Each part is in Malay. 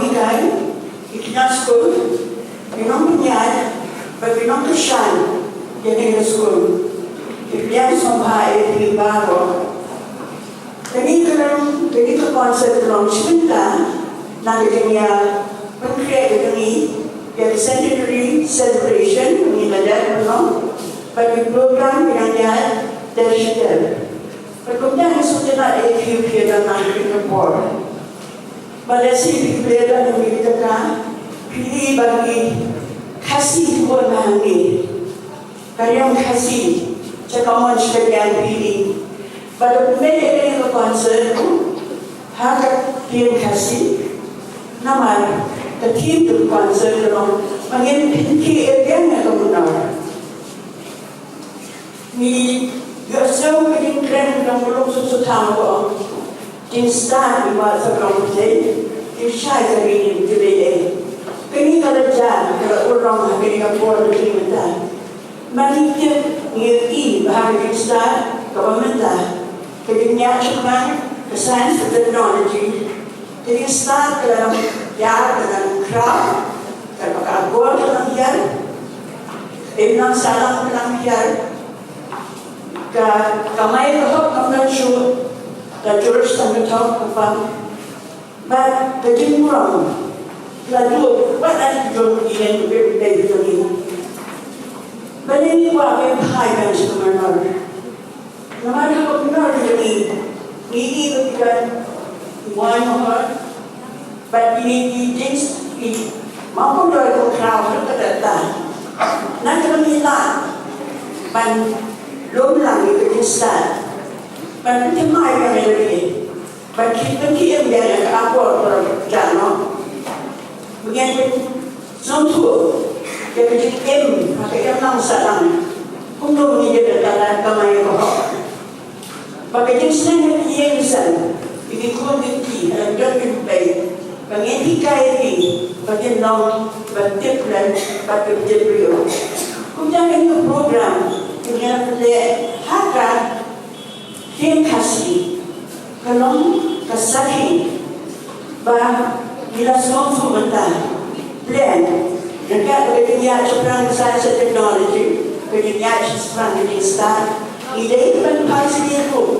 hikay, ikinan school, pinong pinyad, pinong kasyan, yan yung school. Ikinan sambahay, pinibaro. Ganito concept ng Shminta, na ganyan pag-create ng centenary celebration, nilagay mo, pag-program pinangyay, tertiary. Pag-kumdang isutin na Ethiopia na natin ng board. Malasi bigla ng milita ka, pili bagi kasih ko na hangi. Karyang kasih, tsaka mo siya yan pili. Pada pumili ng concert, hakat pili kasih, naman, team ng concert, mangin pinki yan na kamunar. Ni Gasaw maging trend ng mulong susutang ko, instant iba sa kamutin, siya ay sabihin today. Kani ka na dyan, kala urang hanggang nga po na pinimata. Manikit ngiti bahagi instant, kawamata. Kaya niya siya man, ka science and technology, kaya instant ka lang yan, ka ng craft, ka makagor ka lang yan, nang salang ka lang yan, kamay kahok ng nansyo, the George Tangatong kapag, but the Jim Brown, Lado, what are you doing in the day to me? But anyway, I'm high bench to my mother. No matter how hard to me either got one or but he just, mapuloy ko crowd at that time. Not kami lang, but loob lang ito yung start. But hindi may kanilari. But kitang-kiyang yan ang ako or dyan, no? Bagyan yung zonto. Kaya yung makayang lang sa lang. Kung nung hindi na talang kamay ko. Bagay yung sinang iyan ikikunditi, alam yung play. Bagyan hikay din. Bagyan lang, bagtiplan, bagtipriyo. Kung dyan yung program, kaya haka kim kasih kalong kasahin ba nila sumenta plan nagkakagaya sa prang science and technology kagaya sa prang start ilay pan pasir ko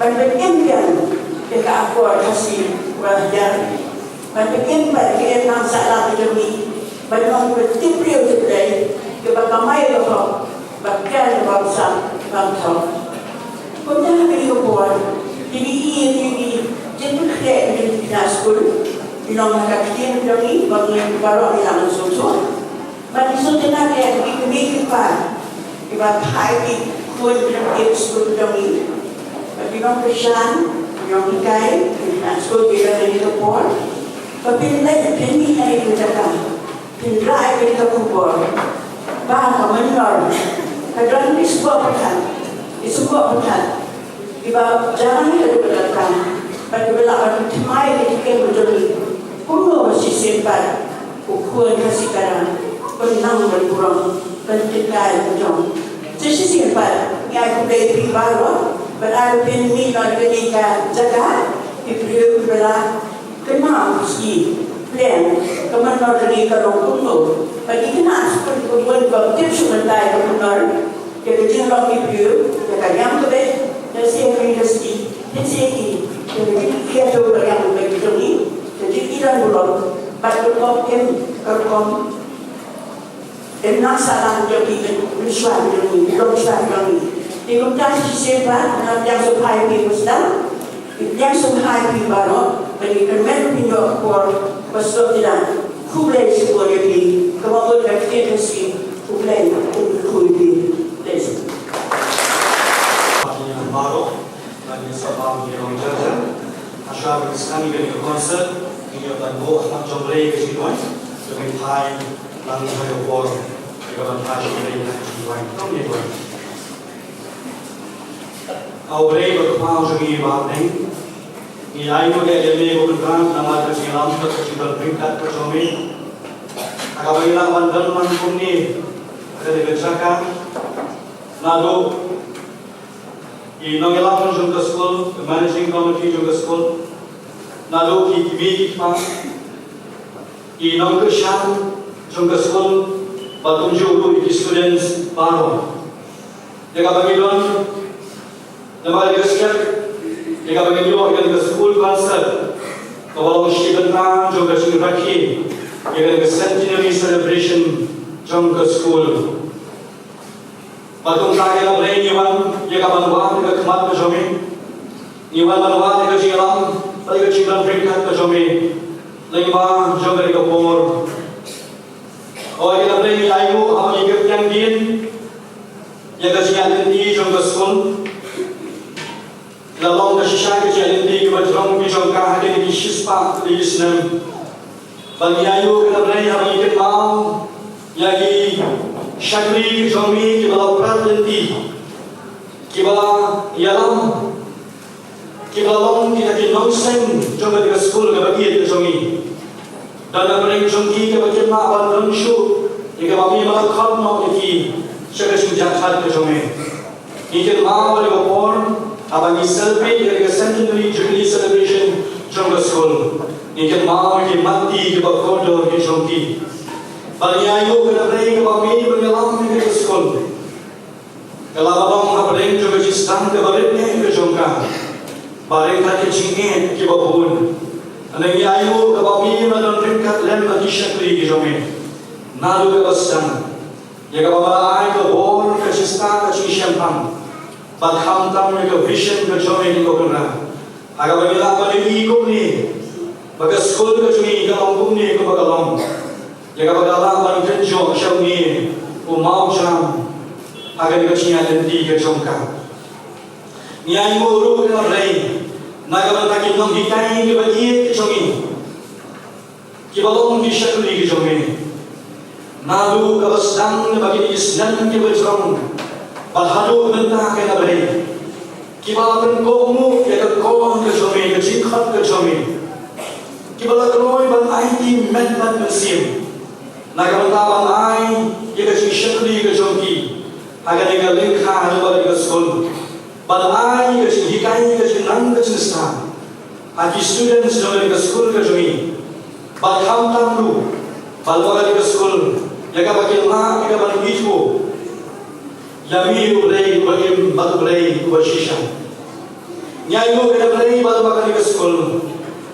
pag-imbian kaka-afford kasi wahyan pag-imbian kaya nang sa alam kami bagong tipriyo today kapag kamay ko bagyan about some talk. Kung nakakali ko po, diniiyan yung kaya yung school, yung nakakitiyan kami, mga baro ang ilang suso. Manisot na kaya kumikit pa, iba kahit kung yung school kami. At yung Christian, yung hikay, yung school bilang na nito po, papinilay, pinilay ko na ka, pinilay ko nito po, baka manor, kadang isubukan. Iba jangan ada berdatang. Pada orang timai ketika berdiri, kuno masih simpan, ukuran kasih karang, penang berkurang, pentingkai berjong. Jadi simpan, yang aku beri baru, berada penmi dan ketika jaga, diberi belah, kenal meski plan, kemenor dari karong kuno. Bagi kena seperti kemudian bukti sementara kemenor. Kita jengkau review, kita yang kebet, dan siapa industri, dan siapa kita tu yang begitu ni, jadi kita belum, pada kom, nak salam jadi miswan jadi, belum miswan jadi. Di kemudian siapa yang supaya kita yang supaya kita baru, bagi kemen pinjau por, pasal tidak, kulai sebuah jadi, kemudian kita mesti kulai kulai. Baru, lagi sebab dia orang jajan, asyik sekali dari konser, ini akan buat nak jomblay ke sini, dengan Thai, lalu saya buat dengan Thai jomblay ke sini, tak ni buat. Awalnya berkau jadi bahan ni, ini ayu dia jadi bukan nama tersilam tersilam peringkat percuma. Agak banyak bandel mankum ni, ada dibacakan, lalu Inong Elapun Junga School, the Managing Committee Junga School, Nalu Ki Kibi Kipang, i nong ke shan jong ke school patung ju i students paro jika bagi don nama ke skep jika bagi yo ke school concert kalau shiban na jong ke sing rakhi jika ke centenary celebration jong ke school patung ta ke bre niwan jika banwa ke khmat ke jomi niwan banwa ke jilam pai ke chingran bringkat ke jomi lima jong ke por oh kita bre ni ayu ham ni ke yang din ya ke jian di jong ke school la long ke shisha ke jian di ke bajrong ki jong ka hade ni shispa di islam bagi ayu kita bre ham ni ke mau ya ki shakri jomi ki bala pradenti ki bala yalam ki bala long kita ki nongsen jong ke school ke bagi ke jomi dan beri jongki ke bagi ma ban rangshu ke bagi ma kham no ki shaka sing jakhat ke jomi ni ke ma wali por abang celebrate ke centenary jubilee celebration jong ke school ni ke ma ki mati ke bakodo ke jongki bagi ayu ke beri ke bagi berjalan ke school kalau abang beri jong ke stang ke beri ke jongka bari ka ke chinge ke babun ane ayu ke bagi madon ringkat lem ati shakri ke jomi nalu ke basang ya ke baba ai ke bor ke sista ke champagne badham tam ke vision ke jomi ke kokna aga bagi la bagi i ko ni baga school ke jomi ke long ni ke baga long ya ke baga la bagi ke jo shau ni o mau jam aga ni ke chinya lenti ke jongka ni ayu ru ke rai naga banta ki nong hikai ke bagi ke jomi ki balong ki shakri ke jomi nalu ka basang bagi isnan ke bajrong balhalu banta ke nabai ki balakan ko mu ke ko ke jomi ke jikhat ke jomi ki balak roi ban IT men ban sim naga banta ban ai ke shakri ke jomi aga ni ke lekha ru bagi ke school balai ke hikai ke nang ke sista aki students jong ke school ke jomi balham tamru balwaga ke school jaga bagi ma ke bagi bijo yami ulai bagi batu ulai ubashisha nyayo ke ulai balwaga ke school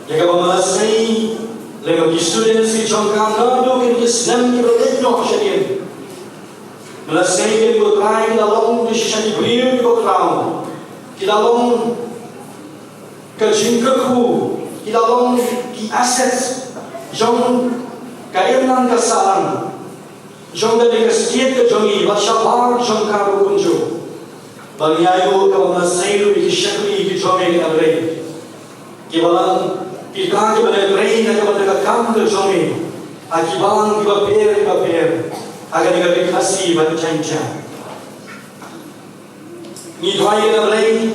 jaga bamasai lego students ki jong ka nado ke islam ke ulai no shadian melasai ke utrai dalam decision beliau ke crown kita long ke jingkaku kita long ki assets jong kairnan kasalan jong dari kesetiap ke jongi bashabar jong karu kunju bagi ayu ke masailu ki shakri ki jongi ke abrei ki balang ki ka ke bale rei na ke bale kam ke jongi aki balang ki baper agar ni kasih bagi canca ni doai ke abrei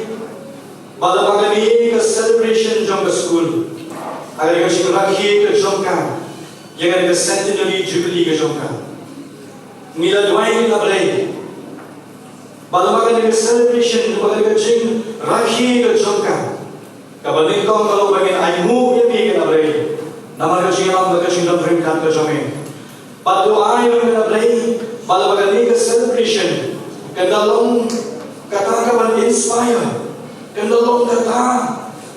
bala bagani ke celebration jong ke school agar ni kasih rakhi ke jongka jangan ke centenary jubilee ke jongka nila doai ke abrei bala bagani ke celebration bagani ke jing rakhi ke jongka kabalik kau kalau bagian aymu yang ke abrei nama ke jingan ke jingan bringkan ke jongi padu ayu ke abrei bala bagani ke celebration ke dalam kata kawan inspire ke dalam kata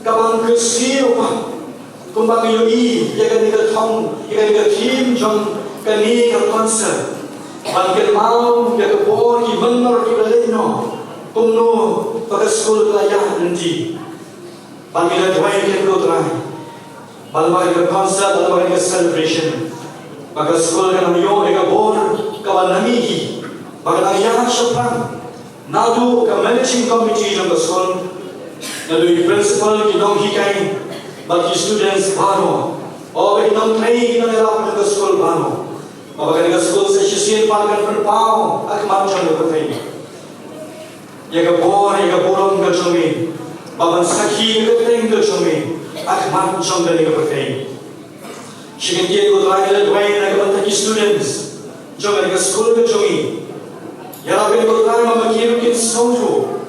kawan kesir apa kumbang yoi ya kan ke thong ya kan ke team jong ke ni ke concert bangkit mau ya ke por ki benar ki beleno kumno pada school layak nanti bangkit doai ke kodrai balmai ke concert balmai ke celebration baga school kan yo ke por kawan nami baga ya shapang nadu ke managing committee jong school nadu principal ki dong hikai bagi students baru oh ke dong train ki nang ke school baru baga ke school se shin parkan perpau ak man jong ke thai ya ke borong ke jomi baban sakhi ke teng ke jomi ak man jong ke thai shikin ke ko lai le dwai na ke students jong ke school ke jomi ya ke ko lai ma kiru kin soju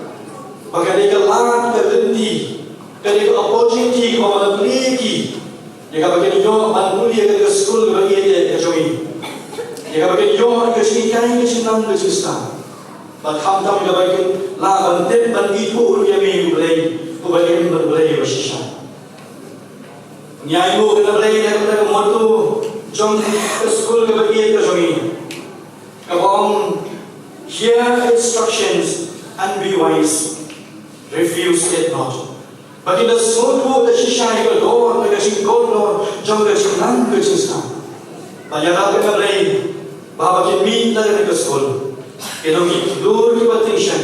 baga ke lan ke lendi ke opportunity ko ma pleki ya ke bagi yo an mulia ke school ke ke cista. Batam tam ke bagian la bantet ban itu dia me boleh ku bagian boleh bersisa. Nyai mu kena boleh dia motu jom ke school ke bagian ke jomi. Kabong hear instructions and be wise. Refuse it not. Bagi dah semua ke sisa ke doa ke singkot doa jom ke sinang ke cista. Banyak orang kena boleh bahawa kita minta ke sekolah. Kita dur ki attention.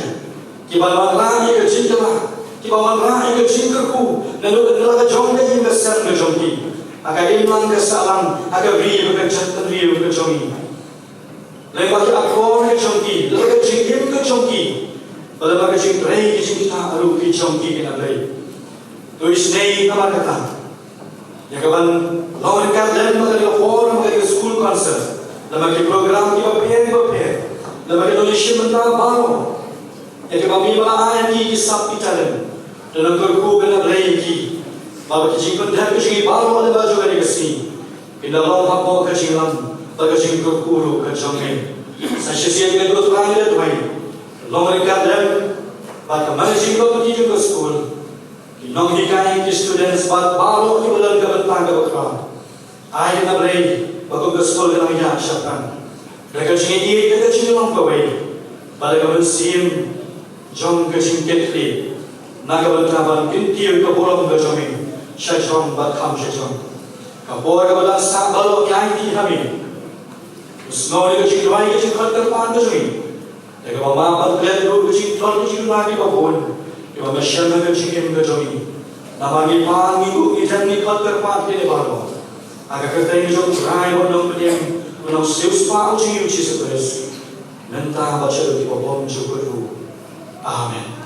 Kita bawa ke cinta lah. Kita bawa ke cintaku. Lalu kita jom ke yang besar ke jom ki. Agar iman ke salam. Agar beri ke cinta beri ke jomi. Lepas kita akor ke jom ki. Lalu ke cinta ke jom ki. Lalu ke cinta ke cinta aru ke jom ki kena beri. Tulis ni nama kata. Ya kawan, lawan kalian mengenai forum mengenai school concert. Lepas ke program kita prepare. Lepas kita donation mentah baru. Ya kawan bila ayat ni kisah pitaran. Dan aku kena beli ki. Bapak kecil dah kecil baru ada baju dari kesini. Kita lawan apa kecil lam. Bapak kecil kuru kecil. Saya siap dengan tu orang dia tu hai. Lawan kalian. Bapak mana sih kau pergi ke school? Nong dikai ke students baru di bulan kebentang kebekal. Ayat nak beri, bagus ke sekolah kena minyak syafkan. Mereka cingit dia, mereka cingit orang kawai. Pada kawan sim, jom ke cingit li. Nak kebentang baru kintir ke bolam ke jomi. Syajom batham syajom. Kapor ke badan sak balok yang di kami. Usnau ni ke cingit wai ke cingit terpan ke jomi. Mereka bawa mabat kalian dulu ke cingit tol ke cingit lagi babon. Iba masyal na kecingin ke jomi. Namagi minggu ijan ni kat terpat kini baru. Agak kerja ini jom rai wanang peniem wanang sius pa uji uji seberes. Nentah baca di babom jukuru. Amin.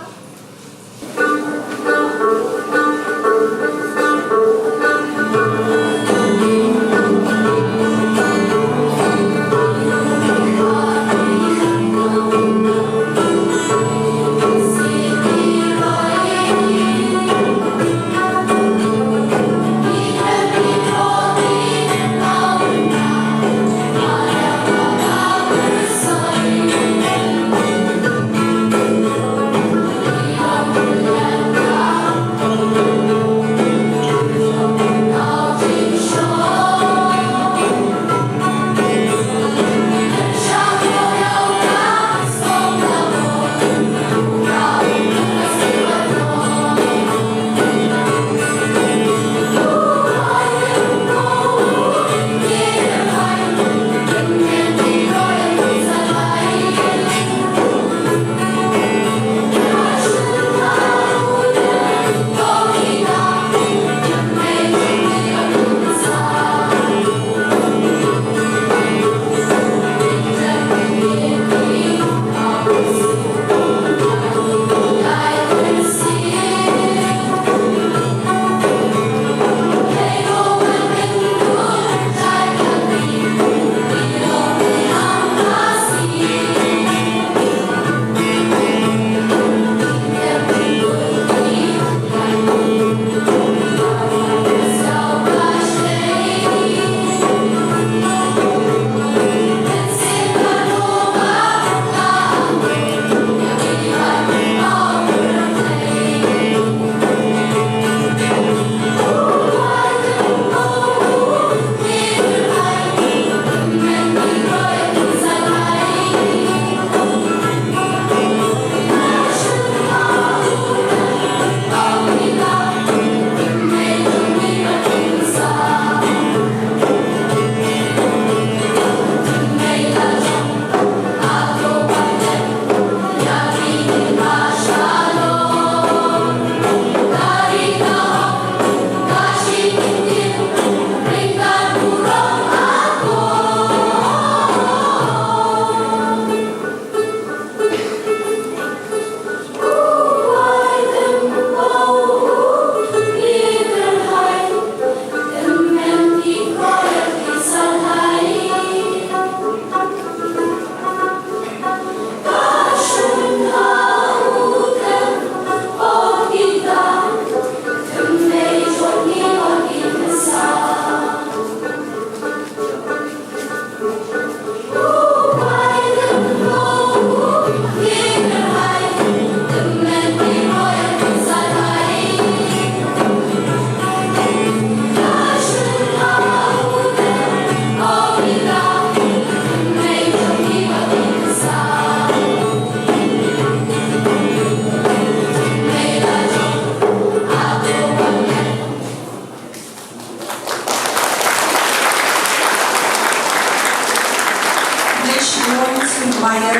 Shalom Maya,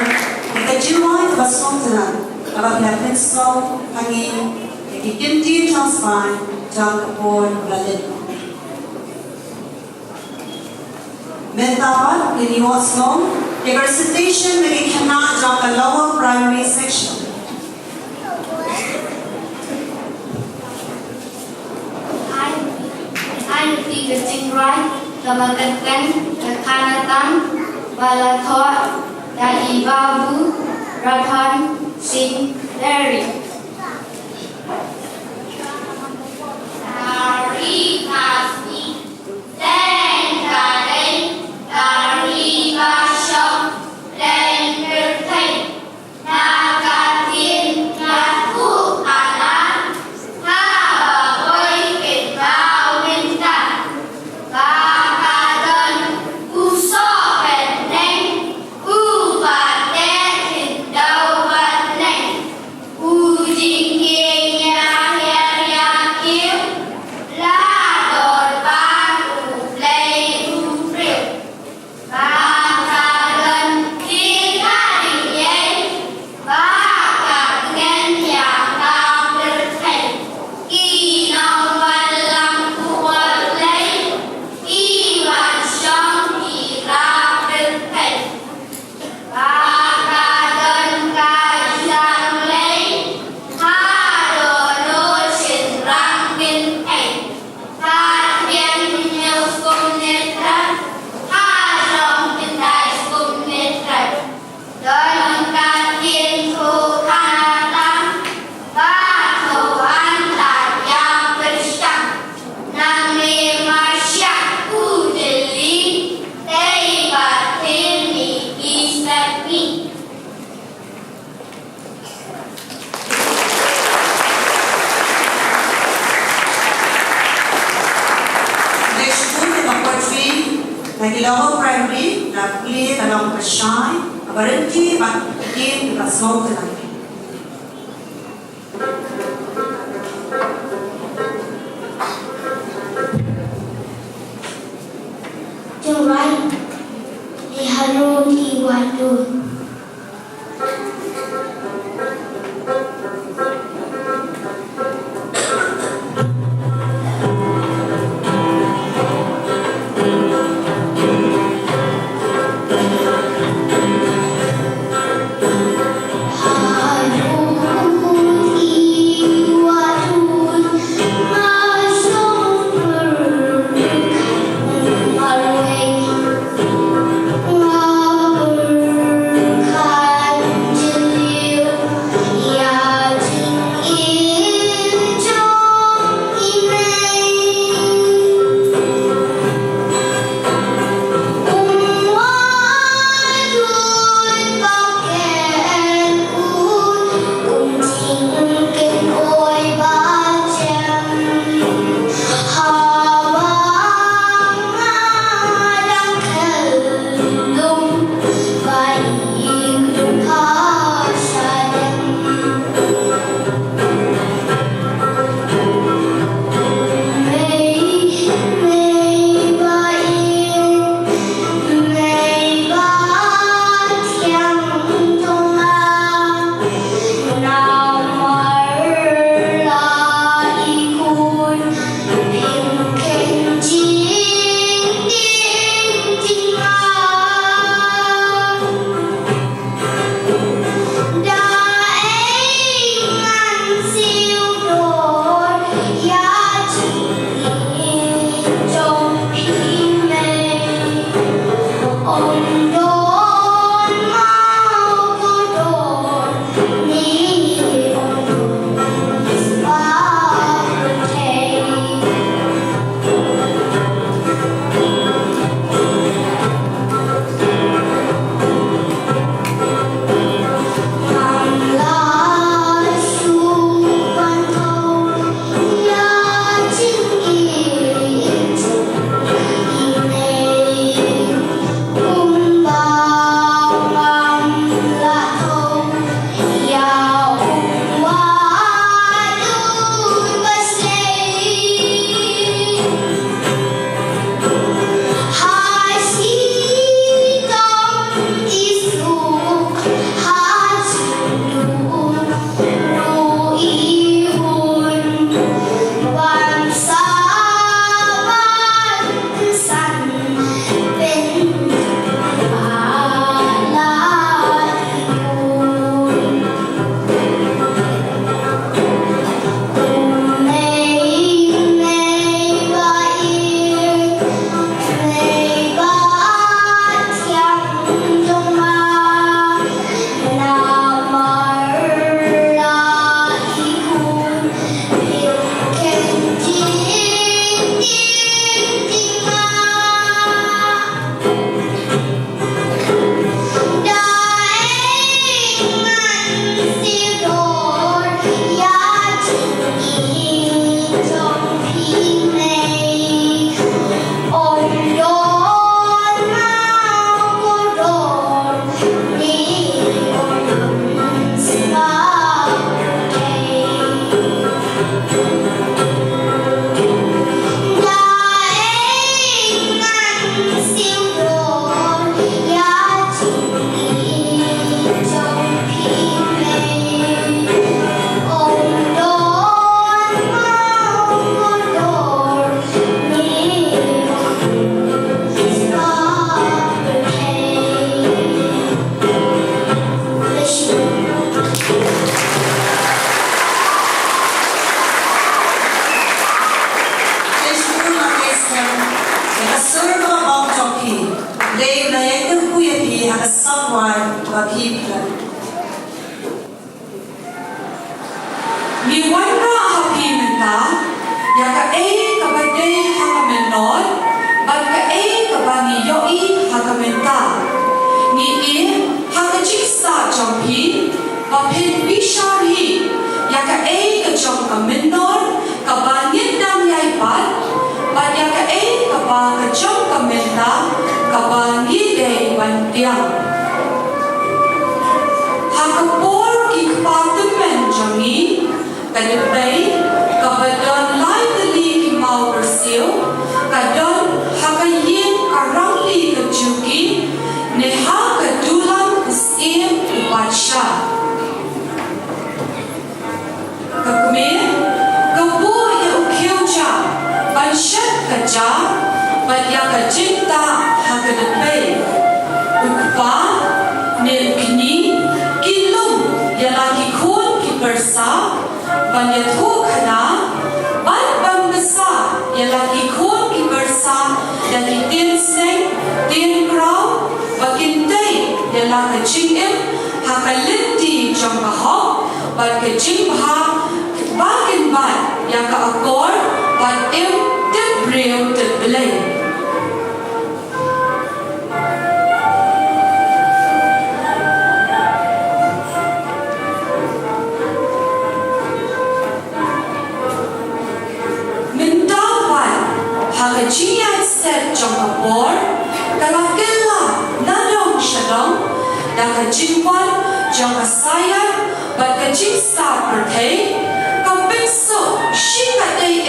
ikajuay basmontanan, abaglatin slow, hangin, ikikinti transline, jang kapon, lalin. Mentapat, liniwat slow, the recitation may cannot jang a lower primary section. Hai tiga cingrai, kemakan kekanatan, balator, dari babu, radhan, sing, dari. Dari kasih, dan dari, dari basyok, dan bertain, nagatin, ngaku anak, haboi kebau minta, kakadan, usok beneng, ubatet hindau beneng, ujingnya yakin, lador baru play upril, kakadan kita diyen, bakagen yang bertain, inau malam kuat lay, iwan syong kira bertain, bakagen kajian lay, hadono sinrang bintain, hadian nyukum netran, hadong pintai skum netran, dalam katin ku kanatan, batuan yang bersyak, nang lima syak udeli, teibatin ni isami. Next one, the poetry, like lower primary, like clear along the shine, apparently, but again, the basmontanan. Cingrai, diharun iwadun. Harun iwadun, masuk berkalway. someone people. Ni wanda happy menta ya ka kabade hakamenon bag ka kabani yoi hakamenta ni hakachiksa champi bapin bishari ya ka kachong kamenon kabanyin dam yai pat bag ya ka kachong kamenta kabanyi de bantiang hakapor kikpatumen jangi kadibay kabadon lightly kimau bersil kadon hakayin karangli kajuki neha kadulang usim upatsya kakme kabu ya ukyauja banshat kaja badya kajinta hakadibay ukpa nilkini kilum yalaki kun kipersa Banyathu khana ban besa yalaki khon ki bersa dari tin seng tin krau bakintei yalaka chingem hakalinti jongahok bat ke jingha bakin ban yaka akor bat em tebreu teblei Hagajian set jongapor kalakela nanong shadong dakajingwan jongasaya bagajingsa pertei kampingso shikatei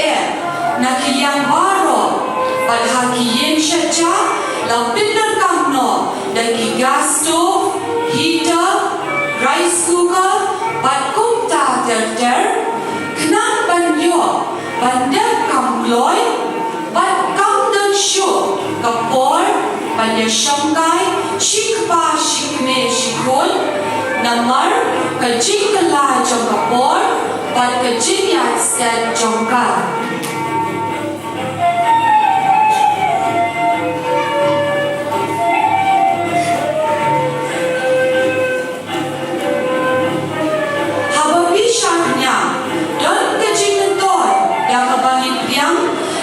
nakiyang baro badhakiyen shaja lampindan kamno dagi gas stove heater rice cooker badkumta terter knan banyo bandang kamloy Bat kam dan syuk kapor pada syangkai shikpa shikme shikun namar kajing kelah jong kapor bat kajing yat set jongka hababi syahnya dan kajing nentoy yang kabangit piang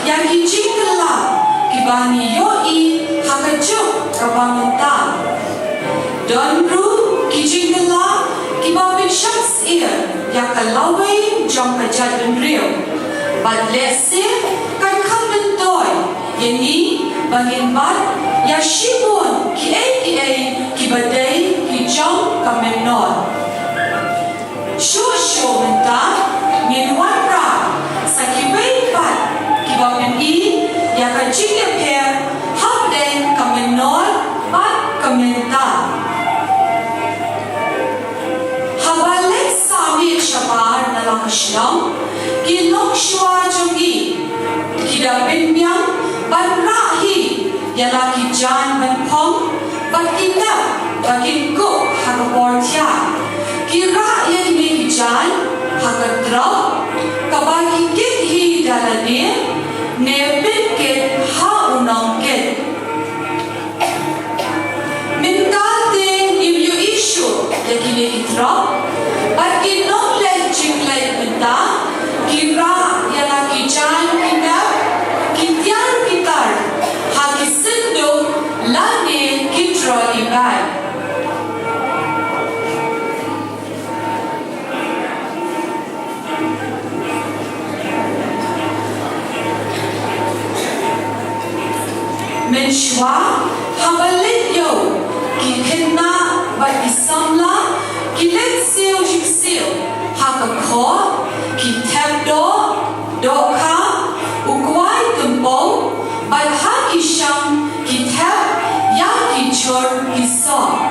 yang hijing kelah kibani yoi hakajuk kabangita dan ru hijing kelah kibabin syaks yang kalawai jom kajat benriu bat lese kan kambentoy yani bangin bat ya shibun kibadai hijong kamenon shushu menta nginwan ra sakibai bat kibabin yang kajing per habden kamenon bat kamenta habalek sami shabar dalam Islam kinok shwa jongi kidabin miang ban rahi yalaki jan ban pong bat kita bakin ko hakaportia kira yang ini jan hakadraw kabagi kit hi dalane nebit kit ha unang kit mintate nimyo isu yakini itra bat kinong leh jinglay minta kira yalaki jan kinap kintiar kitar hakisindo lane kitra ibay Menshwa habalit yo kikena bat isamla kilet siyo jiksil hakakho kitebdo doka ukwai tempo bat hakisham kiteb yakichor kiso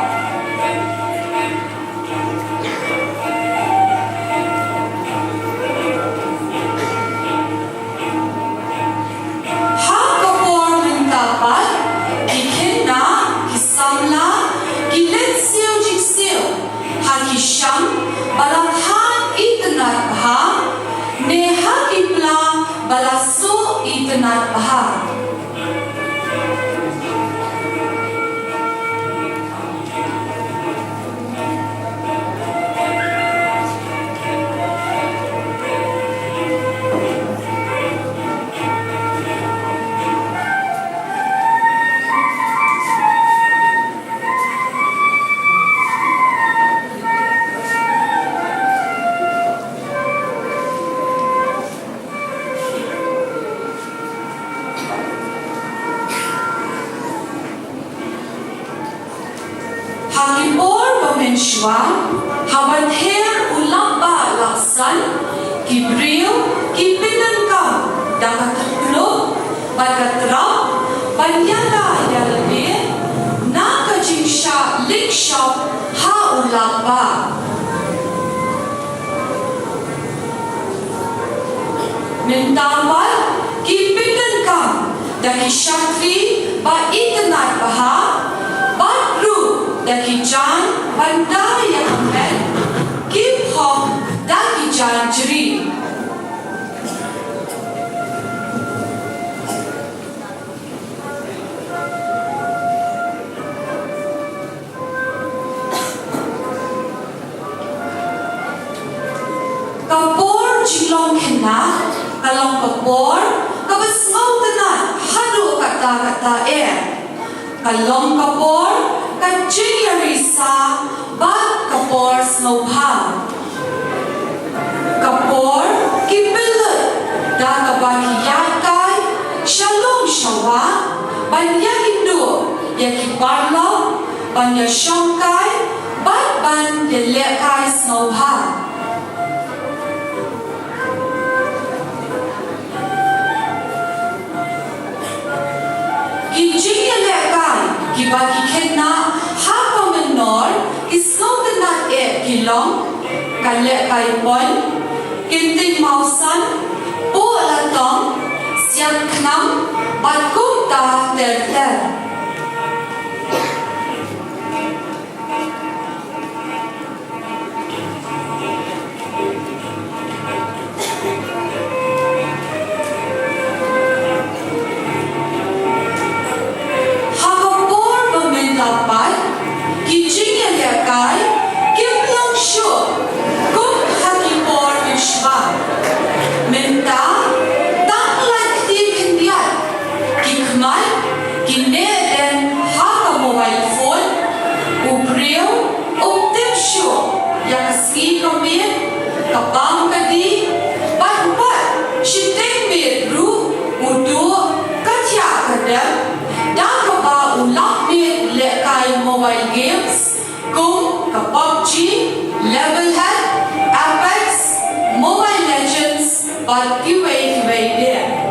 Hakisham balakhan itnat bha neha kipla balaso itnat bha Hakibor Bamenshwa, Habadher Ulamba Laksan, Kibril, Kipinanka, Dakatuklo, Bagatrap, Banyada Yalbe, Nakajingsha Likshop, Ha Ulamba. Mintapat, Kipinanka, Daki Shakti, Ba Internet Baha, Badru, Daki Jan, Bandaya Ahmed, Kip Hop, Daki Jan Jiri. Kapor Jilong Kena, Kalong Kapor, Kabasmaw Tanat, Hado Kata Kalong Kapor, Kajiyarisa, Bad Kapor Snowbha. Kapor, Kipilut, Dagabakiyakay, Shalom Shawa, Banyagindu, Yakibarlo, Banyashongkay, Bad Ban Dilekay Snowbha. Kibaki kena hapa menor isnogenat kilong kalek kaipon kinting mausan po latong siang knam batkum ta ter. Lapat, kijingnya lekai, kimlang syo, kum hakipor ishba. Minta, taklat di kendiat, kikmat, kineden haka mobile phone, ubriyo, uptip syo, yakaski kamit, kapang kadi, bat, shiteng bedru, udu, katya kadam, dakaba ulak mit lekai mobile games, kum ka PUBG, Level Head, Apex, Mobile Legends, bat kiway dia.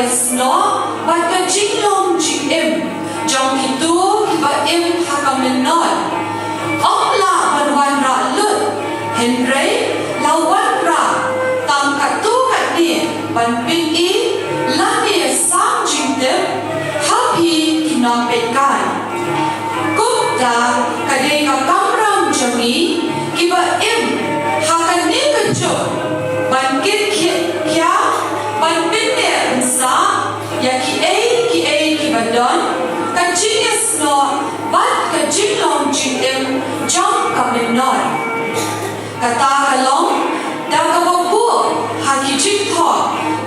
Sno, bat ka jinglong jim, jong kitu kiba im hakamenon. Ongla banwan ra lut, Henry lawan ra, tam katu katni, ban pin I, lani sang jingdem, hapi kinapekan. Kupta kadai ka kamram jami, kiba im hakani kejuk, ban kit kya, ban pin Badon, kajinges no, bat kajinglong jingem, jong kamenon. Kata kalong, dagawabu, hakijik to,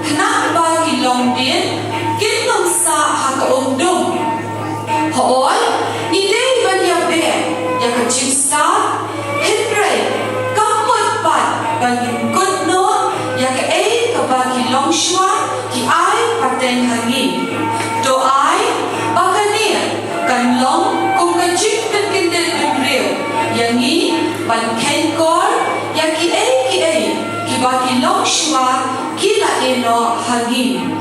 kena ba kilong din, kinong sa hakaundong. Hool, ilay banyabe, yakajik sa, Henry, kamot bat, bangingkot no, yakaay kabakilong shwa, ki ay pateng hangin. Doai, bakania, kanlong, kung kajik kan kindel dubriyo, yangi, bankenkor, yaki ay, kibakilong shwa, kila eno hangin.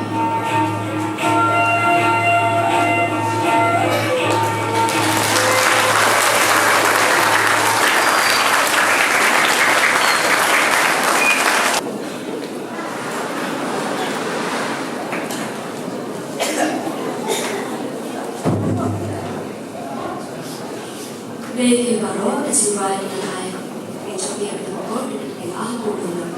Bagi baru kesimpulan dengan ayat itu biar terkor dengan aku dulu.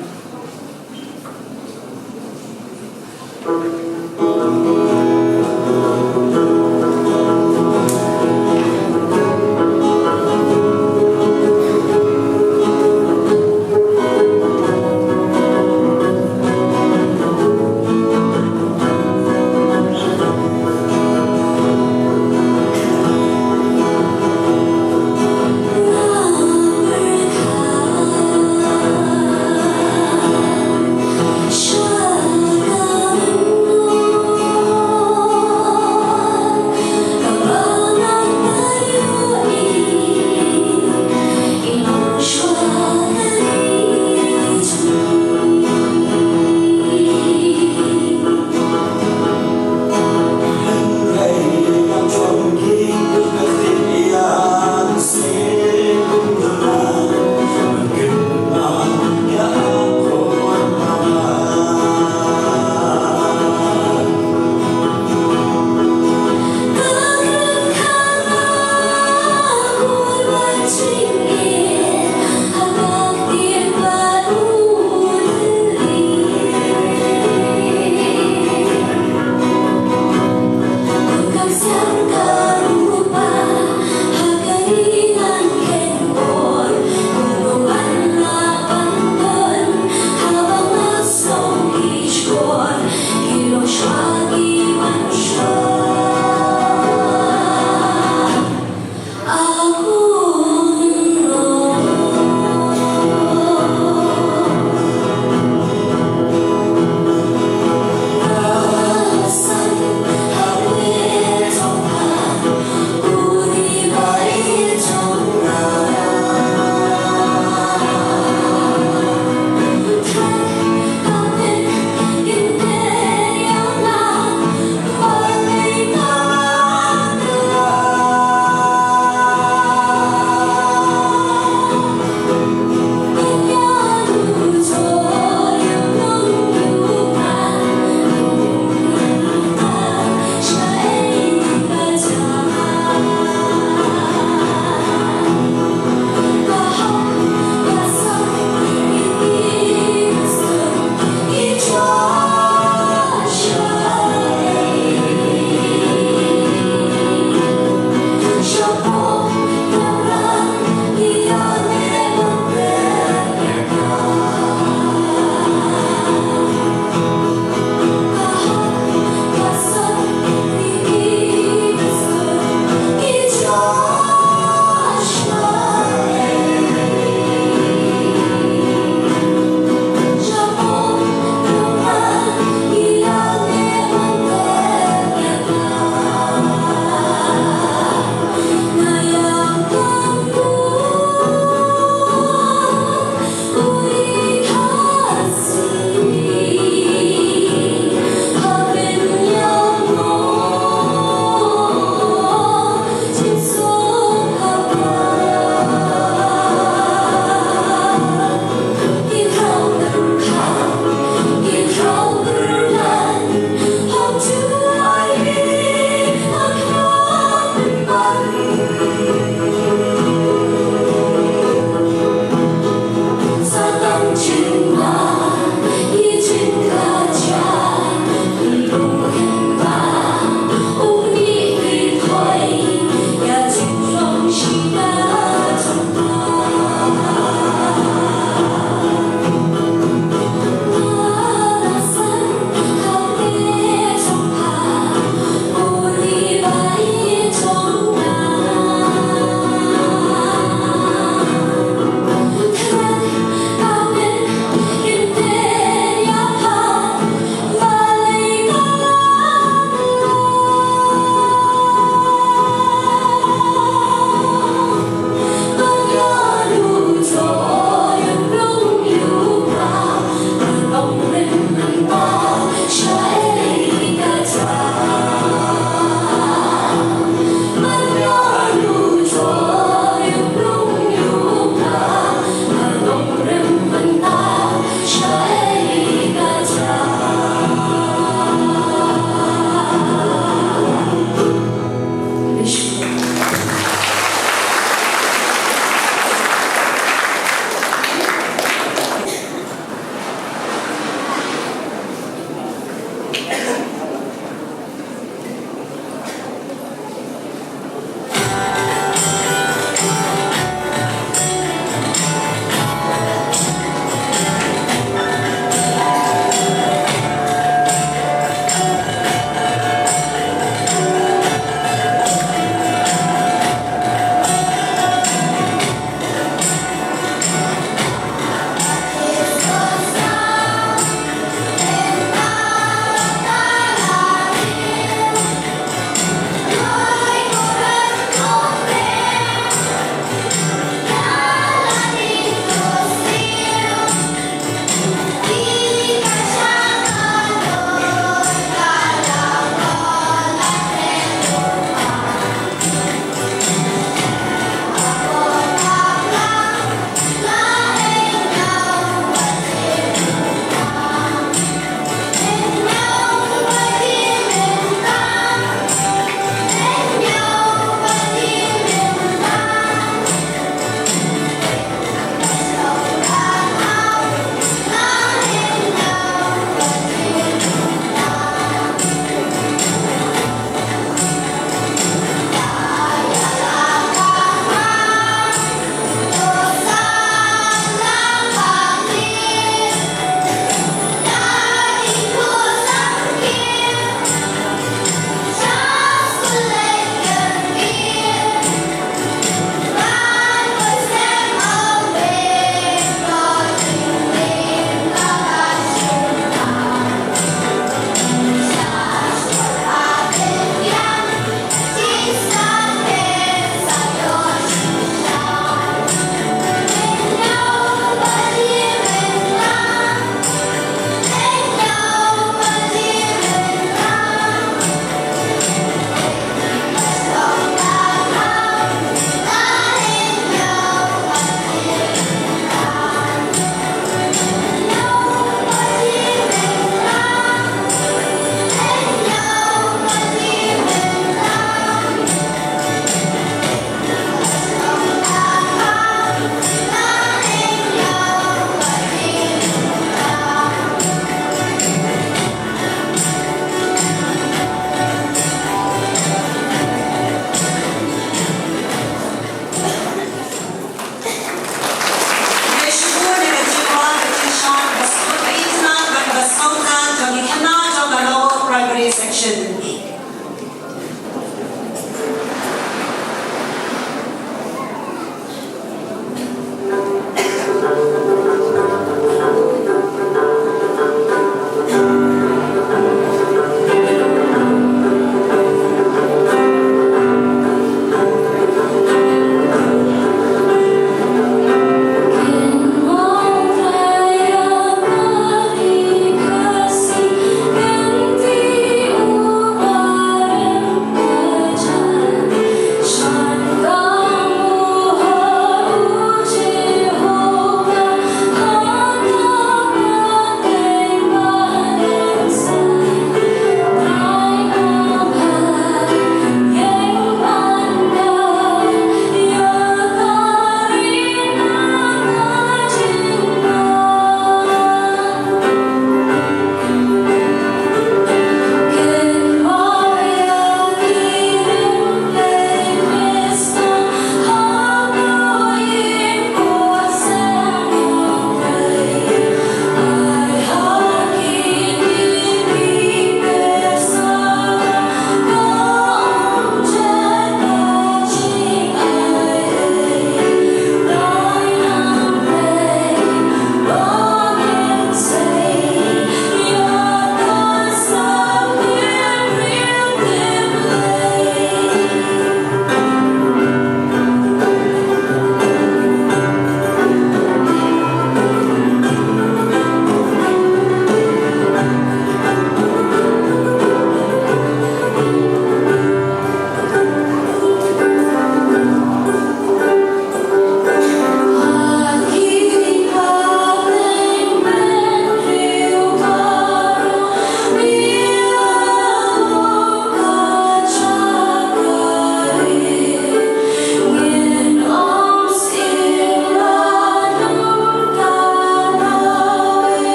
Section A.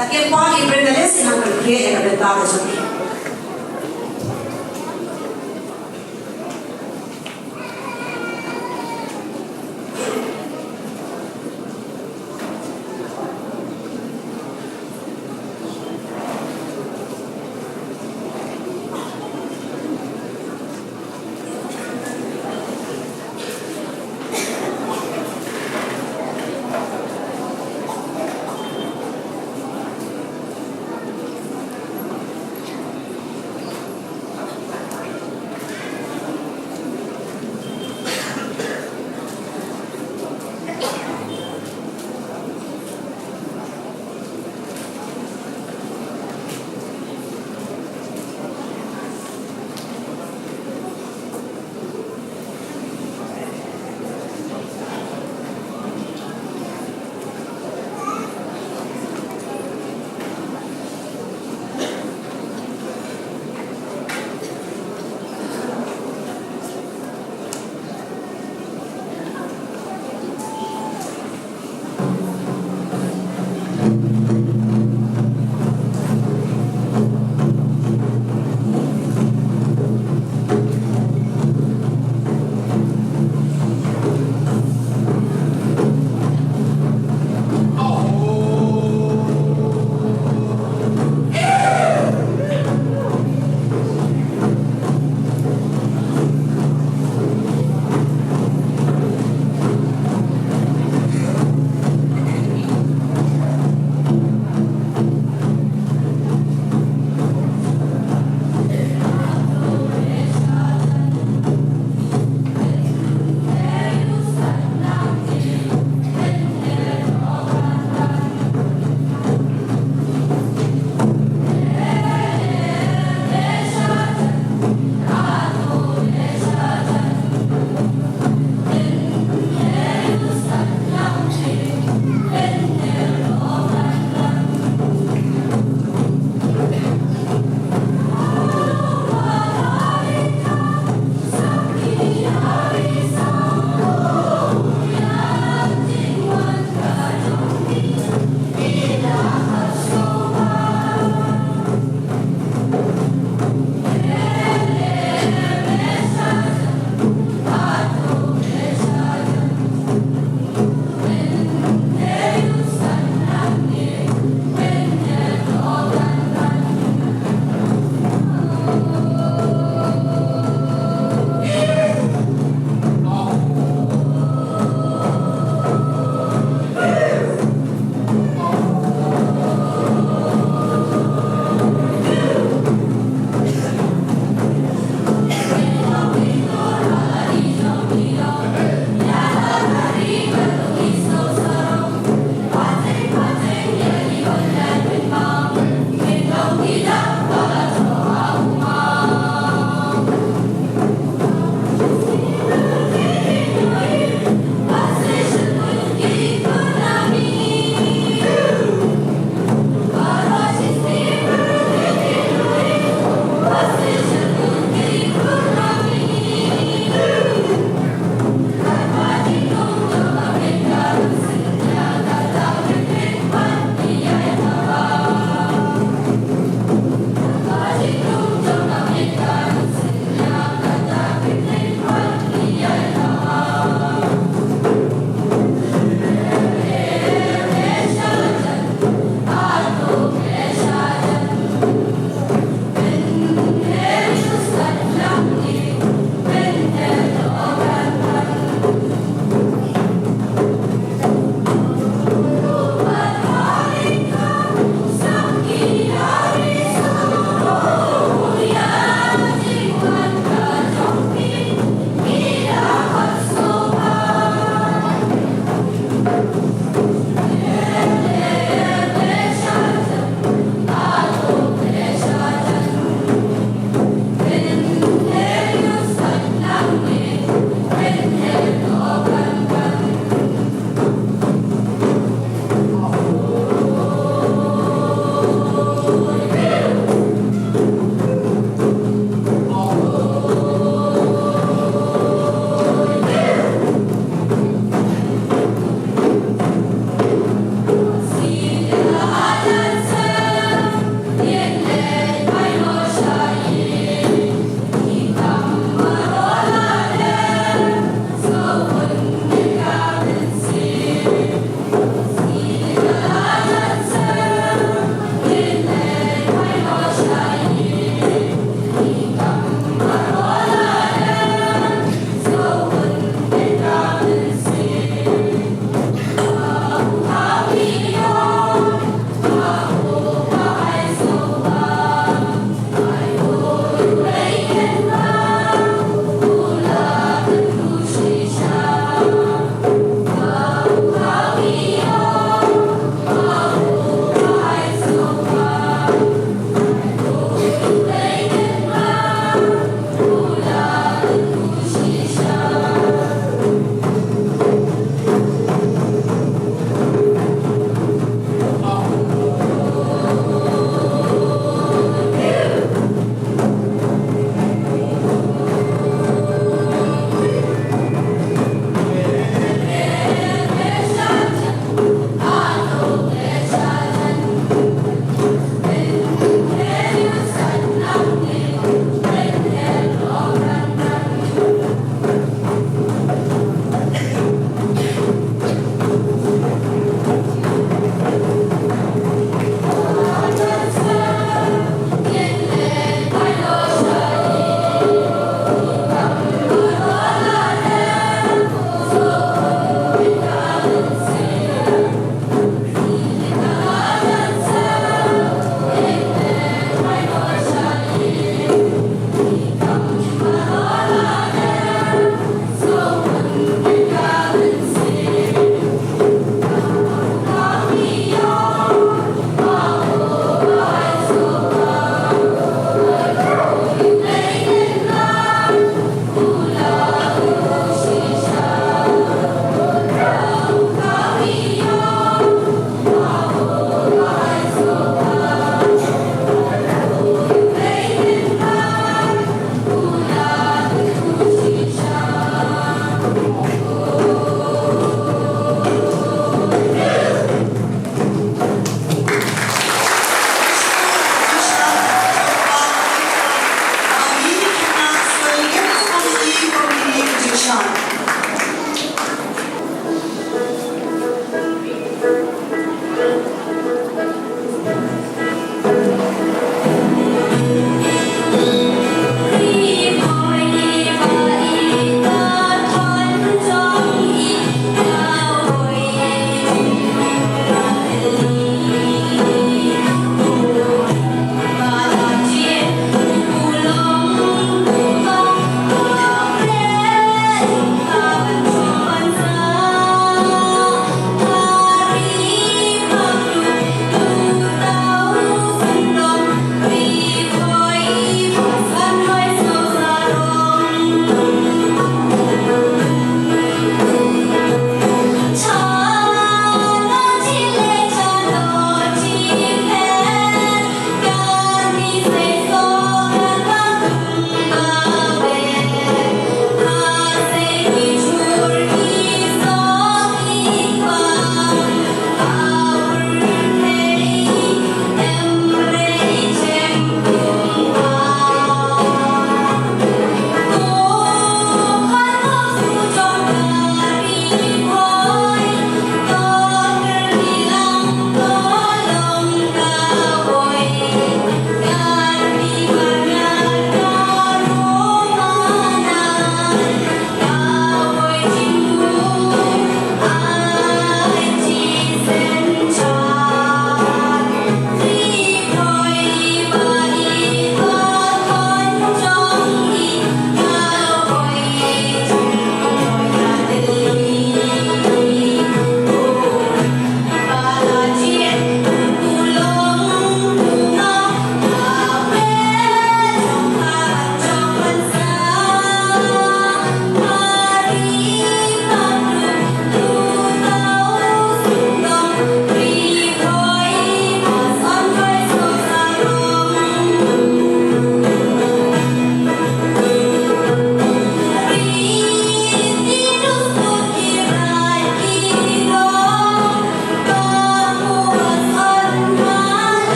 Perché poi prenderesti anche il piede per dare su me.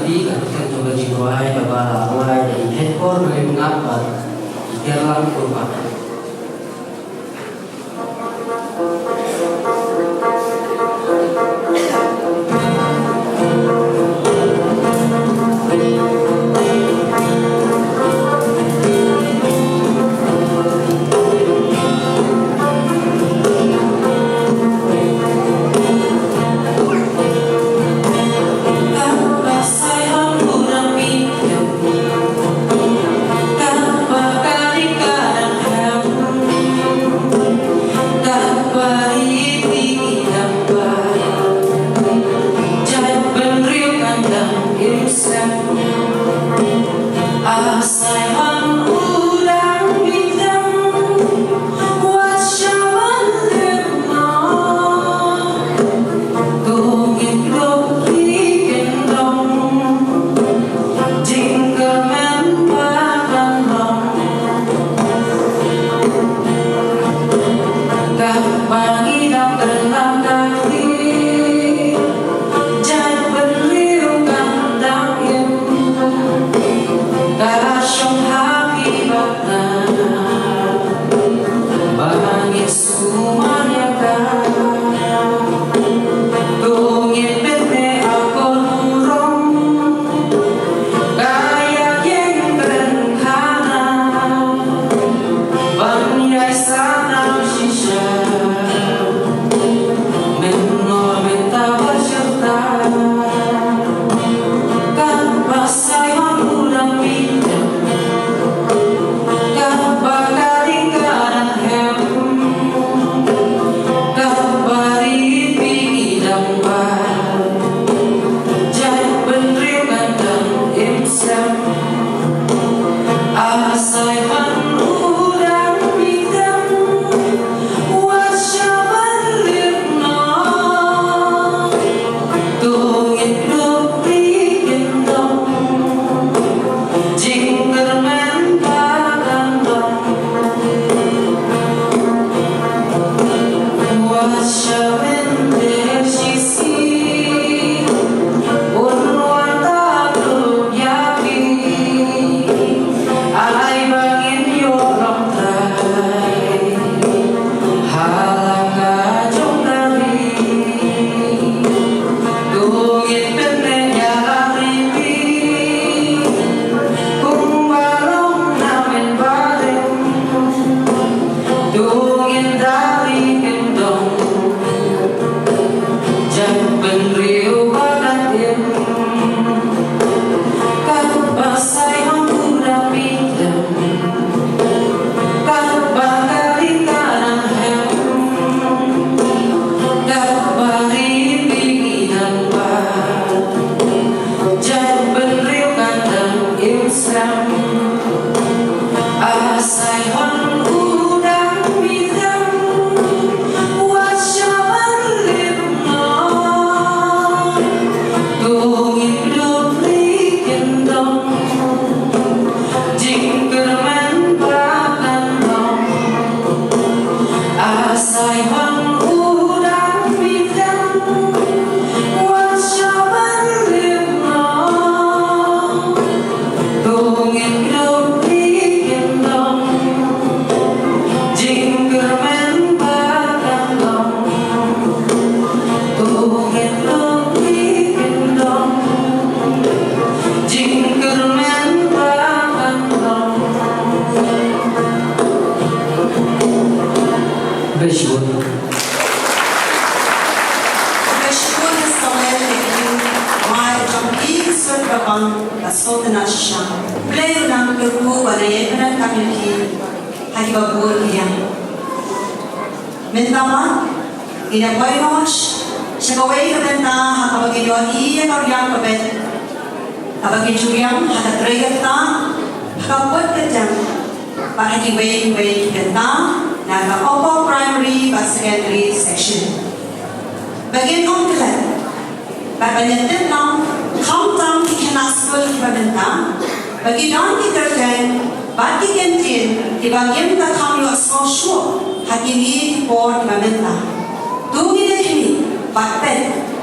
Bi kan coba jiwai baba awai dari ekor dari mengapa dalam kurban.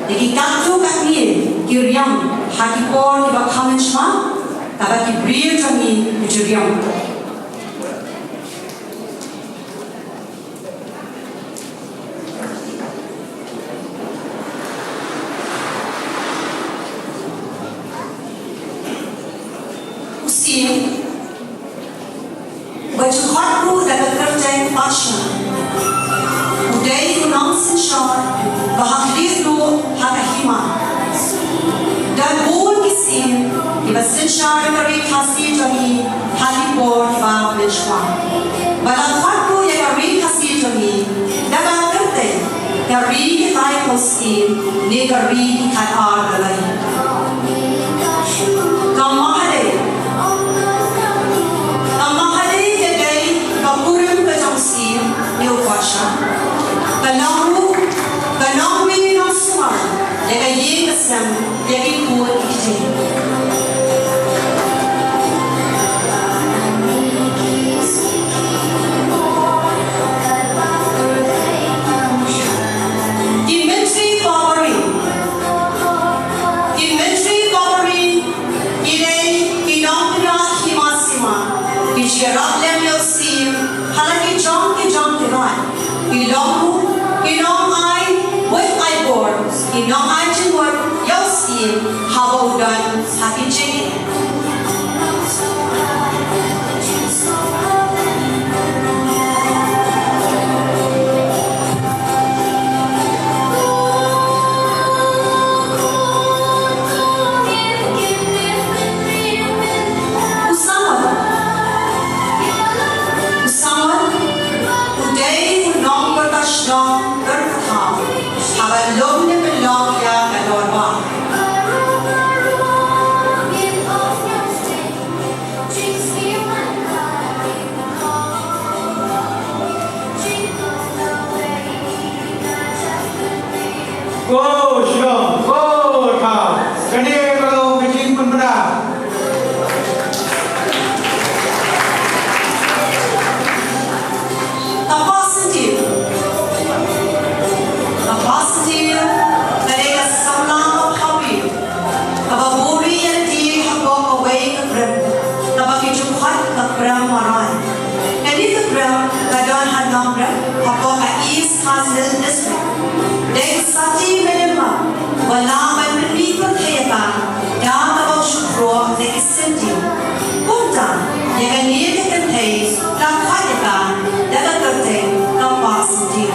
Jadi kanto kami kiriam hati por di bakaman semua, tapi beri kami kejuriam. Usia baju khotru dapat kerja yang passion. Budaya kunang sensyar, bahagia tu hakahima. Dan bol kisim, iba sensyar dari kasih jami hati por iba mensywa. Balang khotru yang dari kasih jami, dapat kerja dari hai kosim, ni dari hai argalai. Inong ay jenggot, yosim, habau dan hati jengit. Usawan, uday unong berkasdong berkatau, habalong na belong ya kalorba. Go, Shilong, go, Tom. Kene kalau kecil pun berat. Positive, mereka sama happy. Kapag buri yan di habok away kebrem, kapag ijukat kebrem maray. Kani kebrem kadon hadong brem, habok ka East Castle District. Deng sati menema, wala man menipag hayatan, dang kapag syukro na isinti. Punta, yakan niya kakantay, lang hayatan, dagat karteng, ng positive.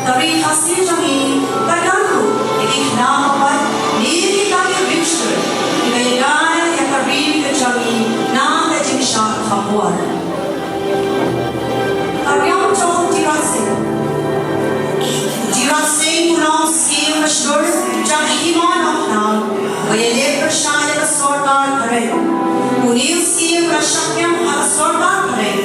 Dari hasil kami, kadangku, ini kenapa ni kita kebisar, ibadah yang kami kecami, nama jenis kabuat. Karyam jauh dirase pulang skim masyur, jangan himan apnal, bayar persyaratan kesorban keren, unil skim rasyaknya kesorban keren,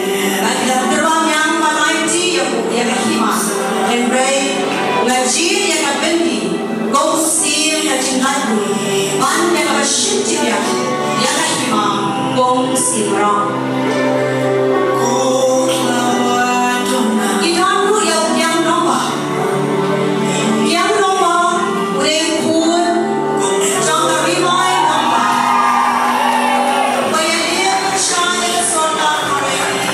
ada terbang yang paling tinggi yang himan. Embray, ngajir yang kabendi, kau sir kajinatu, ban yang kasyintiya, yang kahimam, kau simram. Ikanku yang nomba, udah pun, jangan rimai nomba. Bayar dia persyaratan kesorban keren.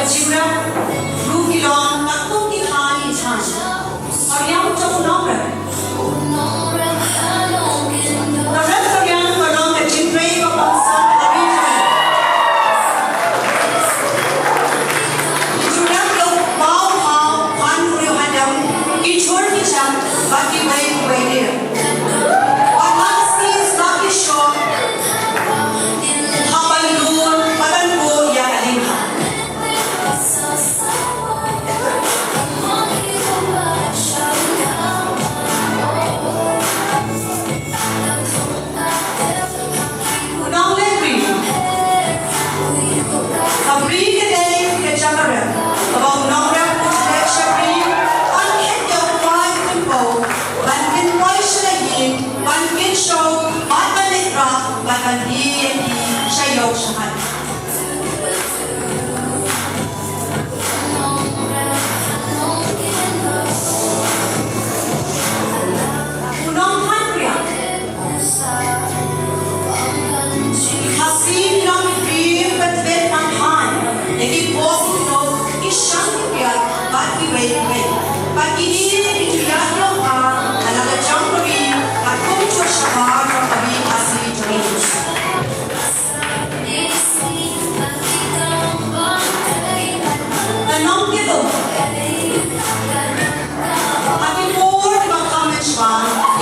Chibra, Rukilon, Takuki Hani Chan, Ariam Chokunopra. The rest of young were on the Chibray of Pakistan, the region. Churang of Bao Hao, Khan Puri Hadam, each word is up, but he way here. What honesty is lucky short, Habalur, Palanpo, Yakalinha. Unang Lebri, Abri ke day ke Jamara, abang Nora Putri Shabri, Anket yung Kwai Timpo, Bankin Kwai Shalayin, Bankin Show, Matalitra, Bakandi, Shayok Shahan. Unang Handria, Hasim ng Prim Katvet Manghan, naging posing no, isang kipiyat, bagi wait. Bagi hindi bituyat yung ka, nalagadyang kami, at kung siya siya ng kami Hasim Jones. Tanong kito, at before the comments ba,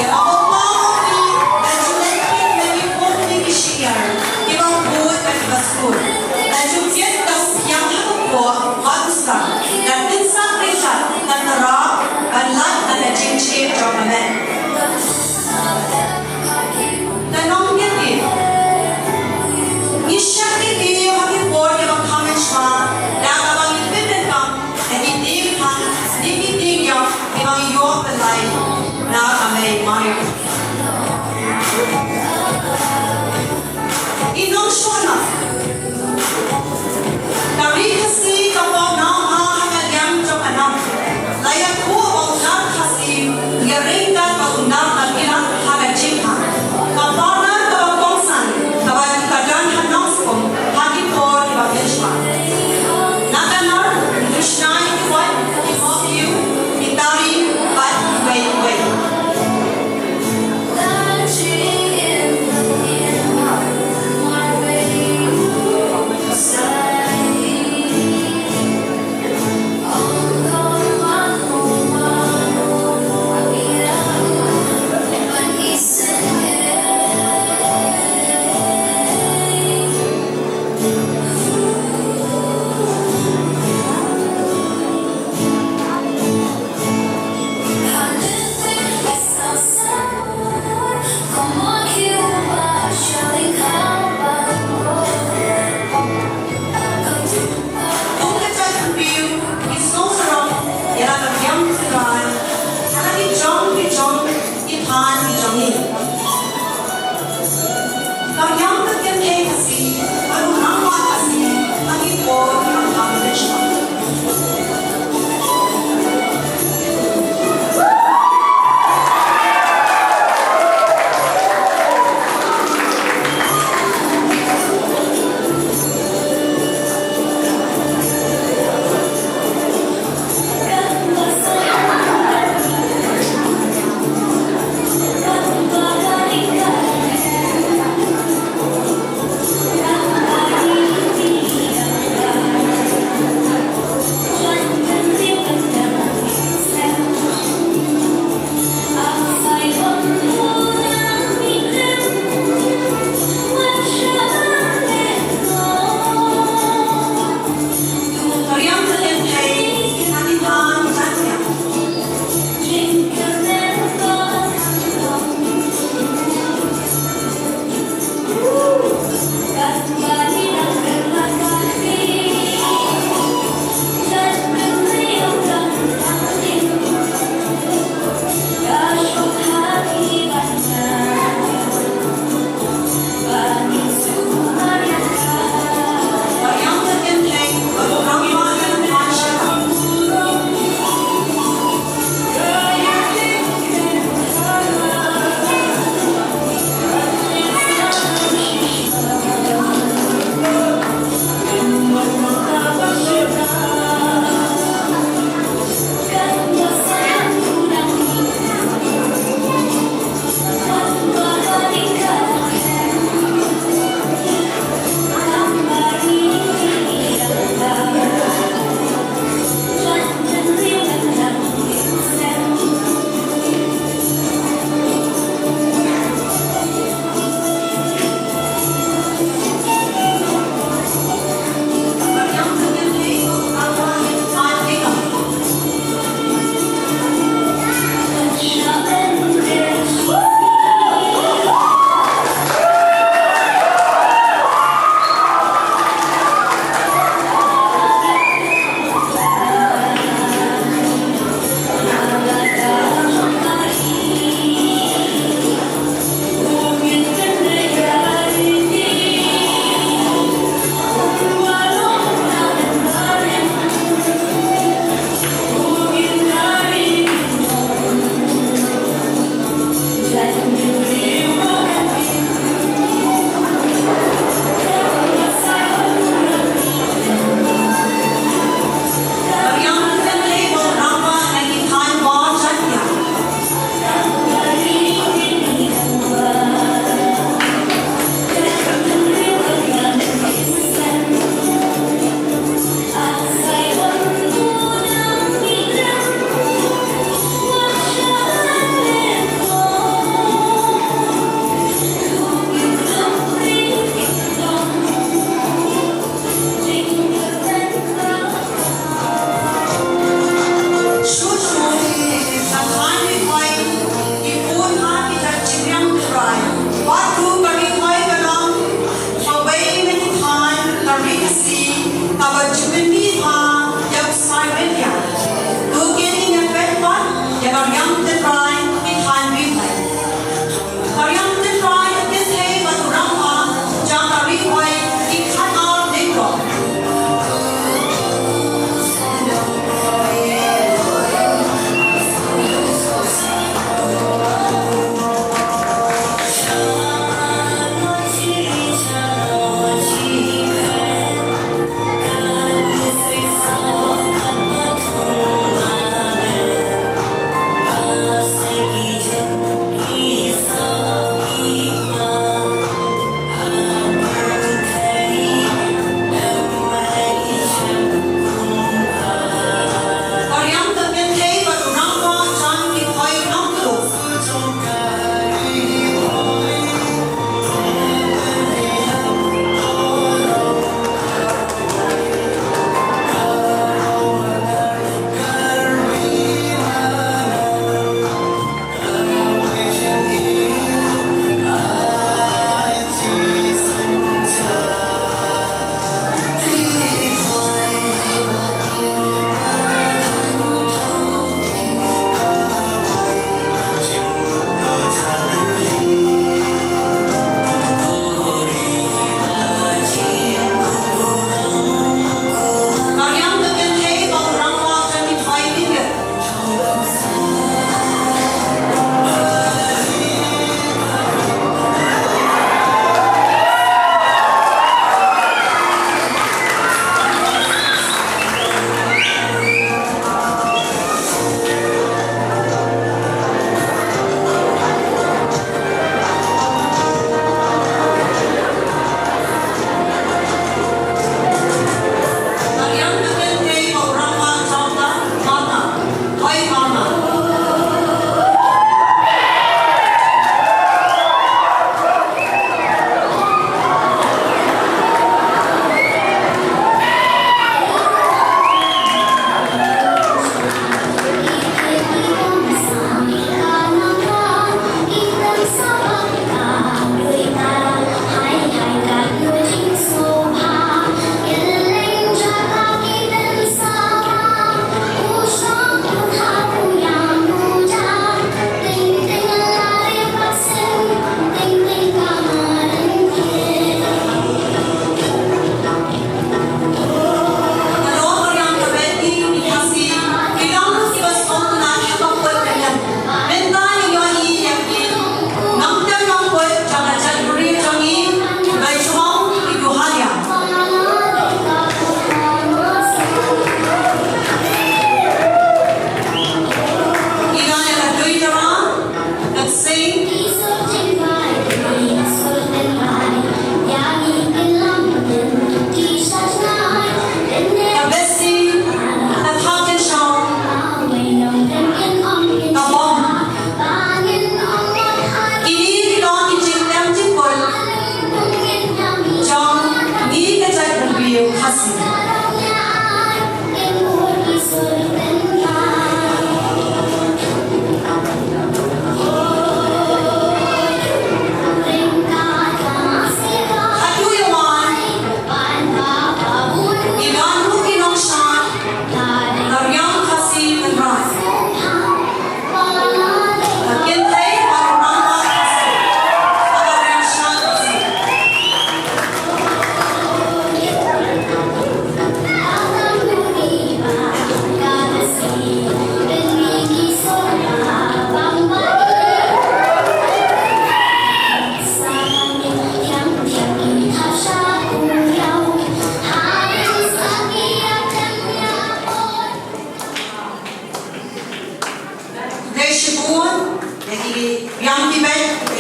yung ako pang at suletin na ipon ni Kishiyar, ibang buwan at baskur. At yung get daw yang ako po, magusta, na tinsang rizat, na narap, at lahat na na-ching-ching jokamen. Tanong kiti, isyak kiti yung before the comments ba, na kabang ipitin ka, at hindi ka, hindi niya, ibang iyong palay, na kami mayo. Inungsyon na. Dari kasi kapag nakakagalyang sa anak, layak ko ang lahat kasi garing ka kaunang at ilang hagajing ka. Kapag nakakabangsan, kapag kaganhan ng skom, hagit ko ibagay siya. Nakanar, Krishna, iwan, imok you, itari, at way. Kung kacang view, isno sarap, yan ang yang siran, anak ijong, itan, ijongin. Kang yang kagyan kasi, marunang kasi, ang ipo, ang accomplish mo.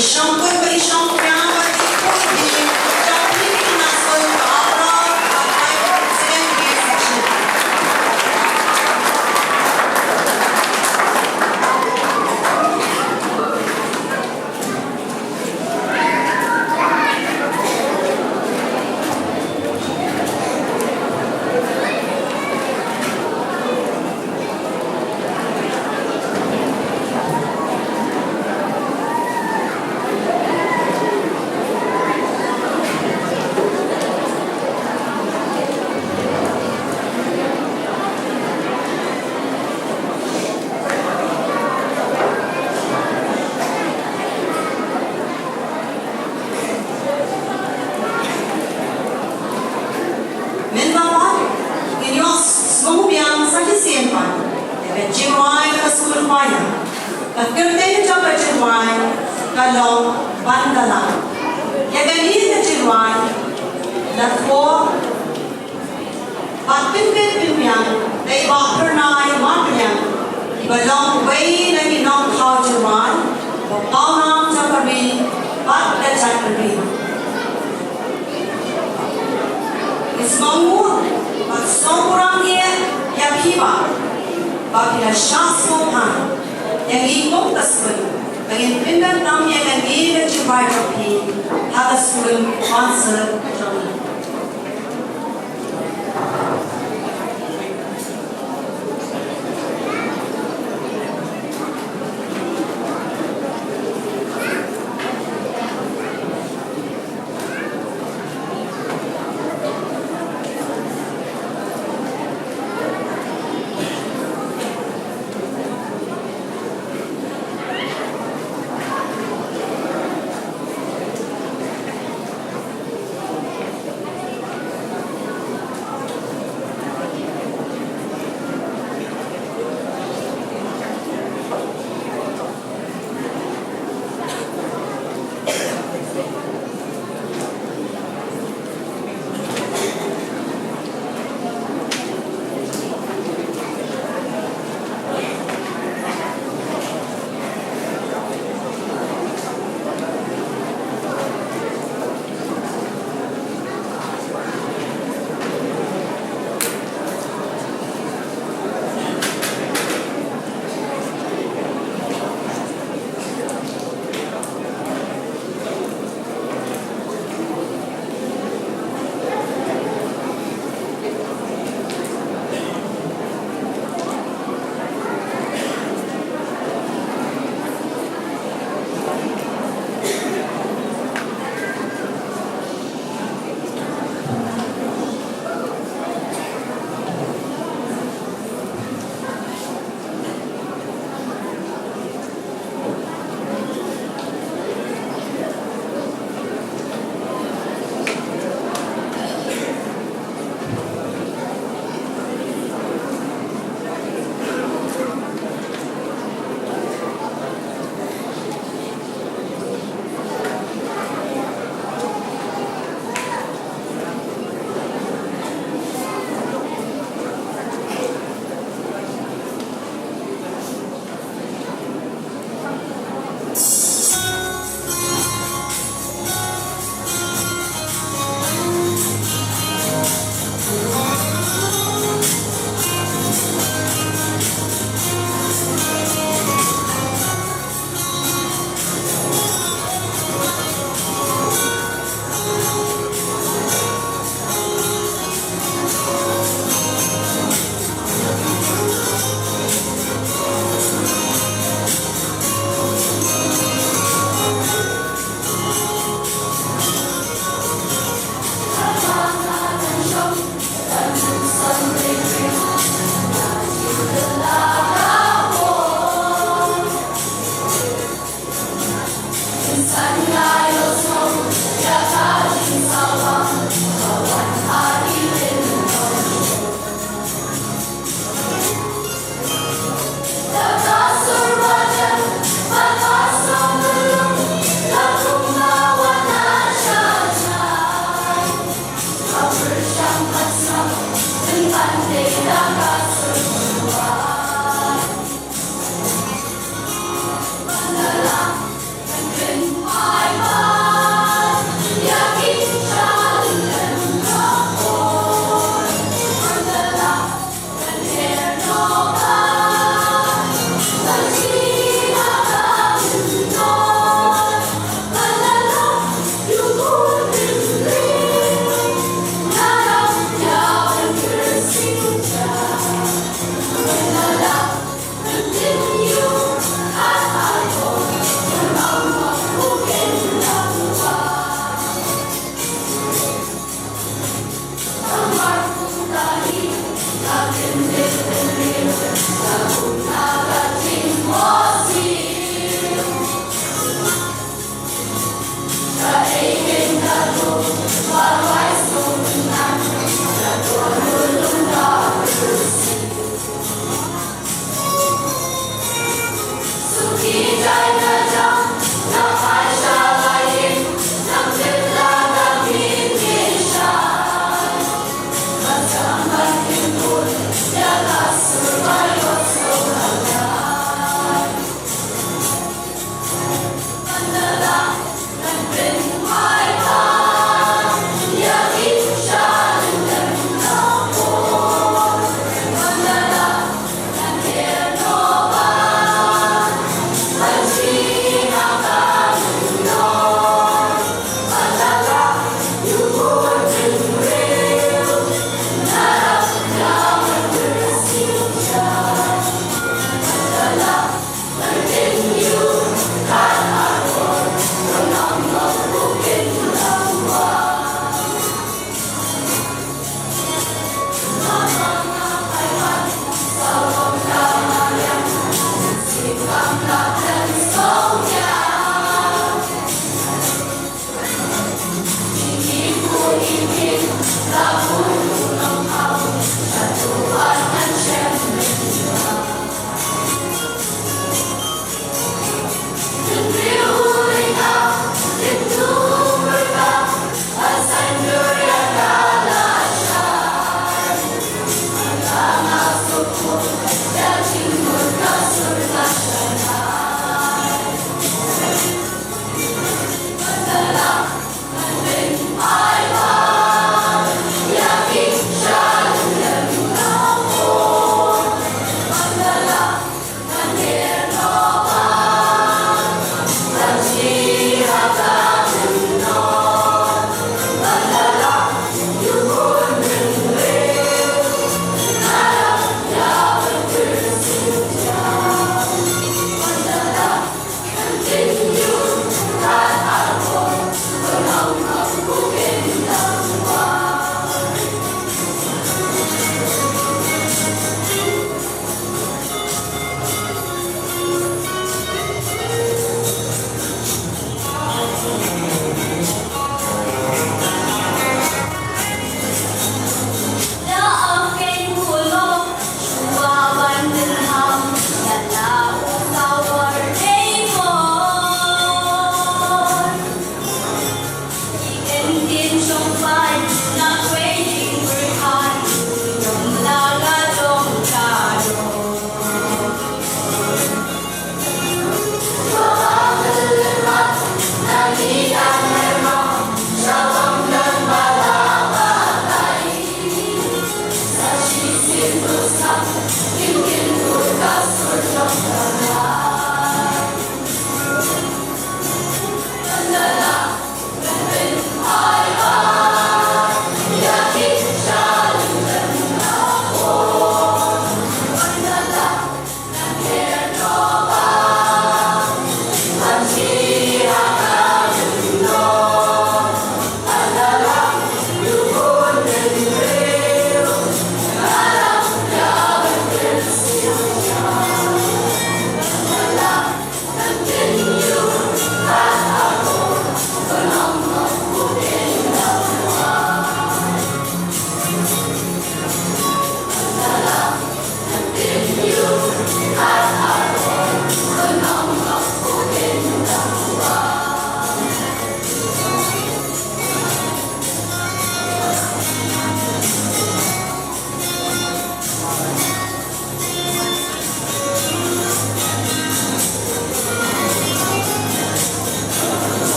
Isang ko ba isang kaya ko di tapi nasol para at president section.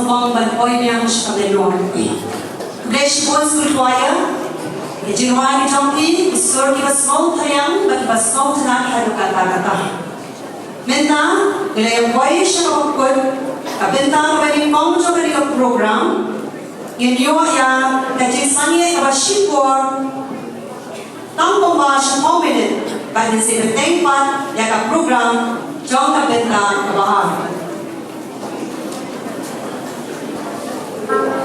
Sabang Banpoy yang Shkamenon. Bless Boys School Choir. Jinwani Jongki, Sur ki basmol tayang, but basmol tanak hadukan tagata. Menta, ilayang boy siya kapagkod, kabenta kabaling kong siya kaling program, yun yun ya, kajing sangye kabashipor, tangkong ba siya moment, bahkan si bertengpat, ya ka program, jong kabenta kabahan. Hãy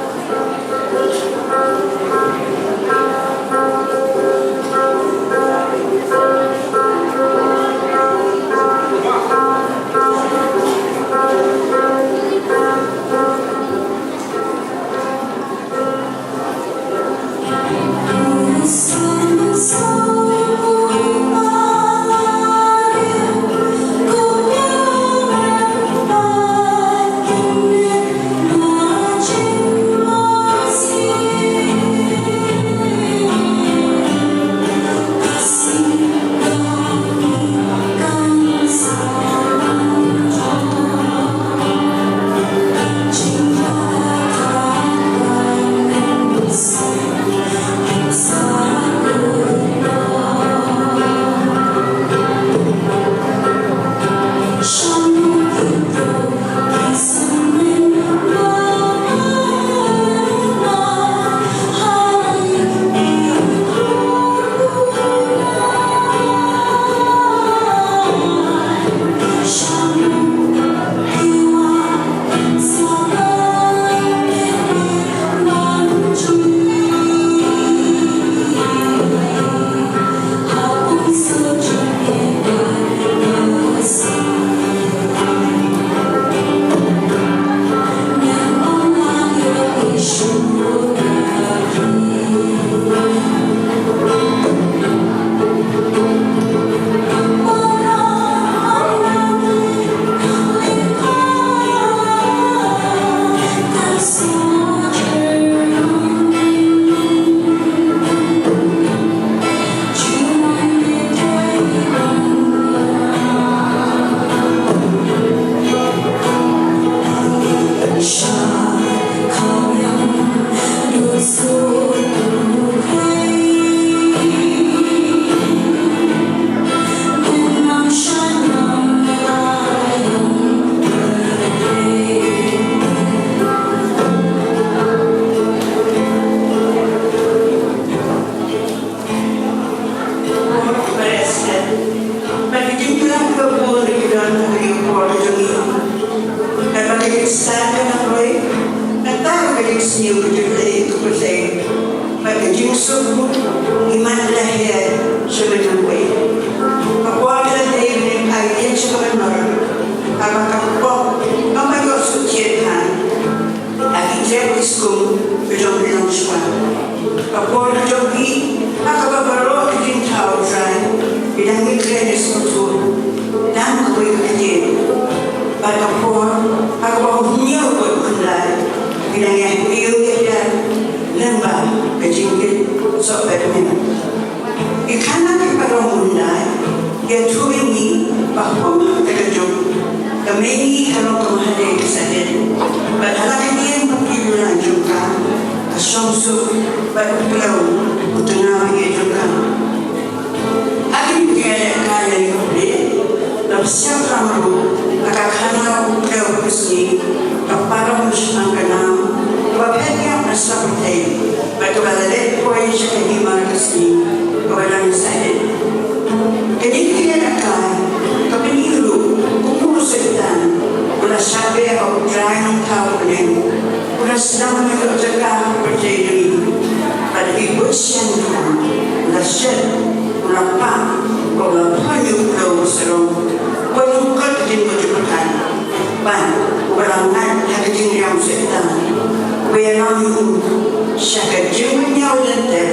subscribe cho kênh Ghiền Mì Gõ để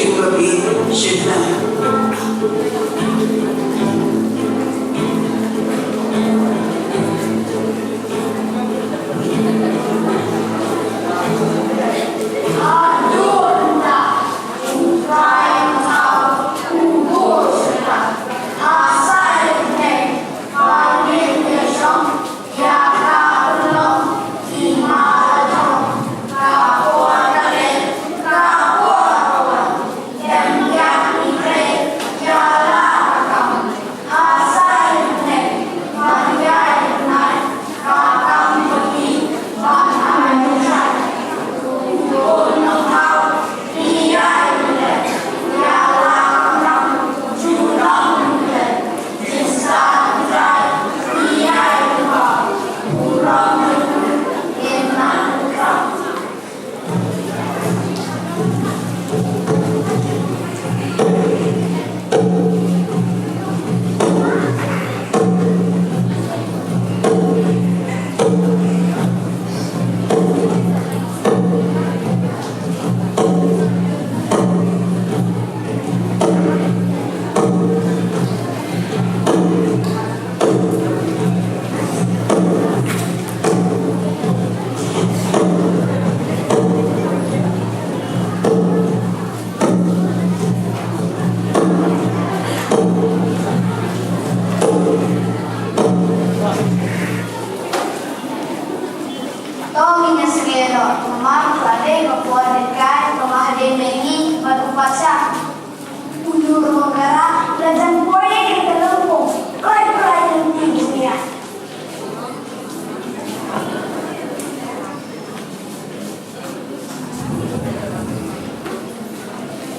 không bỏ lỡ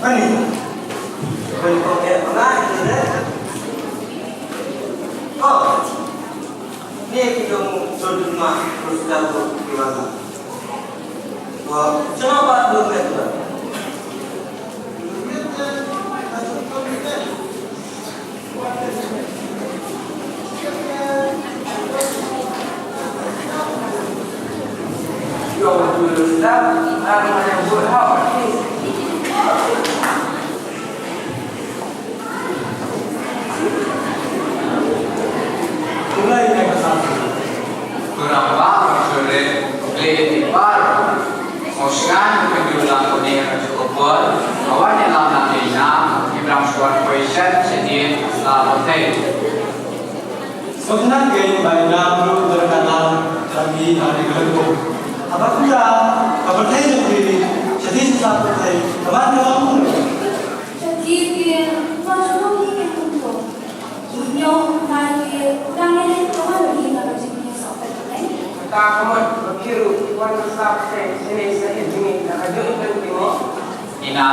Ani. Kau lihat mana itu deh? Oh, ni kita jodoh rumah terus jatuh di mana? Wah, kenapa belum itu? Yo, dulu dah, ada yang buat apa? Mulai naik ke sana. Kuranglah maksudnya lebih par, masukan penjualan koni yang cukup buat, awal dalam nanti Ibrahim Squad Question sedih hotel. Sebenarnya gaya bayar dulu berkata lagi hari kedua. Apa pula? Kapan saya jadi sedih sesuatu saya. Kemana kamu? Jadi macam ni kita Inyo lagi kurang ini kawan lagi nak jadi sampai ni. Tak kamu berkira wan staff sini saya ini nak ajukan timo. Ina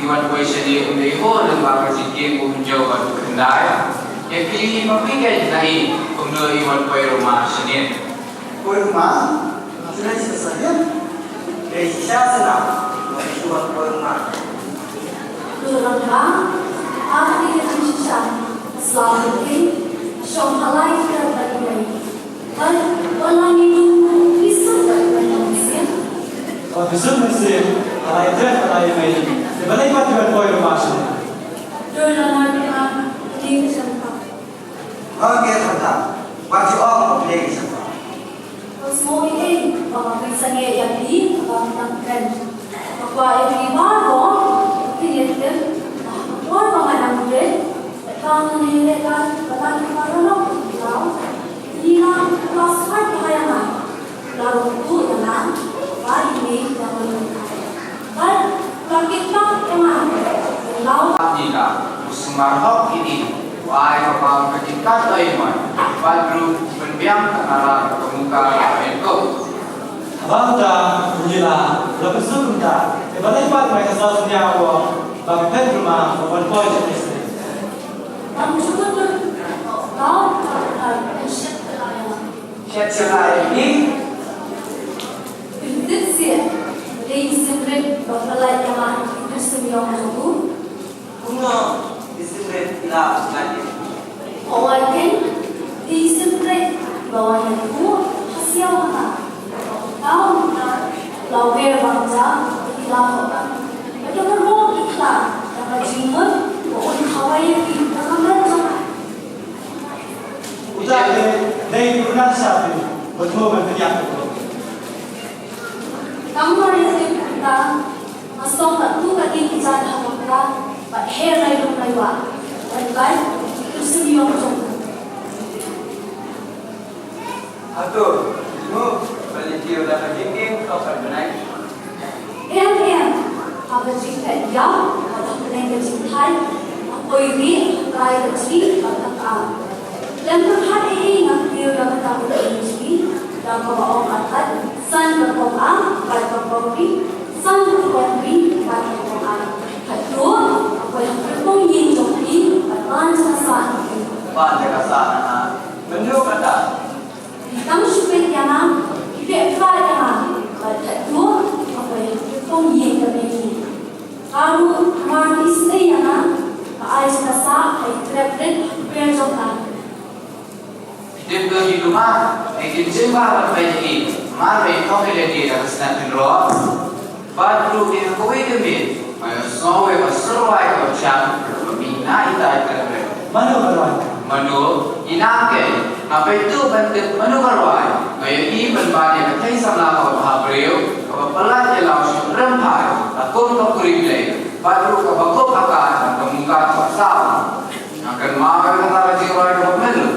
Iwan Question di Umbeko dan bakal sikit menjawab kendai. Yang pilih memikir naik untuk Iwan Question rumah Senin. Rumah sudah selesai. Dari siapa senang? Masuk rumah. Durang bang, aku tidak bisa selalu ini syom halai terbaik. Walau itu bisa terbaik. Oh, besok mesti alai mai. Sebalik mati berpoin rumah sini. Durang bang, ini sempat. Okey, tak. Wajib orang boleh siapa? Semua ini bang bisa ni yang di bang kan. Apa yang di baru ini dia. Orang bang ada muda. Kami ni lepas bagi orang tahu, ina pasal kayangan, lalu tu jangan, hari ini jangan lupa. Dan kita jangan lalu. Jika Usmarhok ini, wahai kapal ketingkat Taiwan, badru berbiang kenara pemuka Menko. Abang dah menjelah, lepas itu dah. Sebalik mati mereka selalu nyawa bagi pen rumah berpoin jenis. Kamu cuba tu, kau akan siap terlalu. Siapa ini? Ini sih, dia sebenarnya berlai dengan itu semua itu. Kuno disiplin tidak lagi. Orang kan, dia sebenarnya bawa itu hasil mana? Tahu lawer bangsa tidak apa. Macam orang kita dapat jimat, orang Hawaii itu dalam bangsa. Ucap dari bukan siapa betul berteriak. Kamu ada kita masuk tu kaki kita dah kita, but hair lain lain wah, baik itu semua macam. Aduh, nu balik dia dah begini kau kan benar. Apa jika jauh atau pengen cintai, apa ini kaya kecil atau apa? Dan terhadap ini nak dia dapat tahu ini, dan kalau orang kata san berkoang, kaya berkopi, san berkopi, kaya berkoang. Kedua, apa yang berkopi joki, kaya san. Pan jaga sana. Menjuk kata. Kamu supaya jangan, tidak jangan. Kedua, apa yang berkopi joki. Kamu manis ni yana, ais nasa, ay treplet, berjokan. Hidup di rumah, ingin jembat berbaik ini, mari kau melodi dan senang roh. Badru yang kau demi, ayah semua berseruai kau cang, membina kita terbaik. Mana berlawan? Manu, inake, apa itu bentuk manu berwai? Ayah ini berbalik ketai sama kau habriu, kau pelan jelas rempai, takut kau kurible, badru kau bakal akan kemuka kau sama. Akan makan kata jiwa kau melu.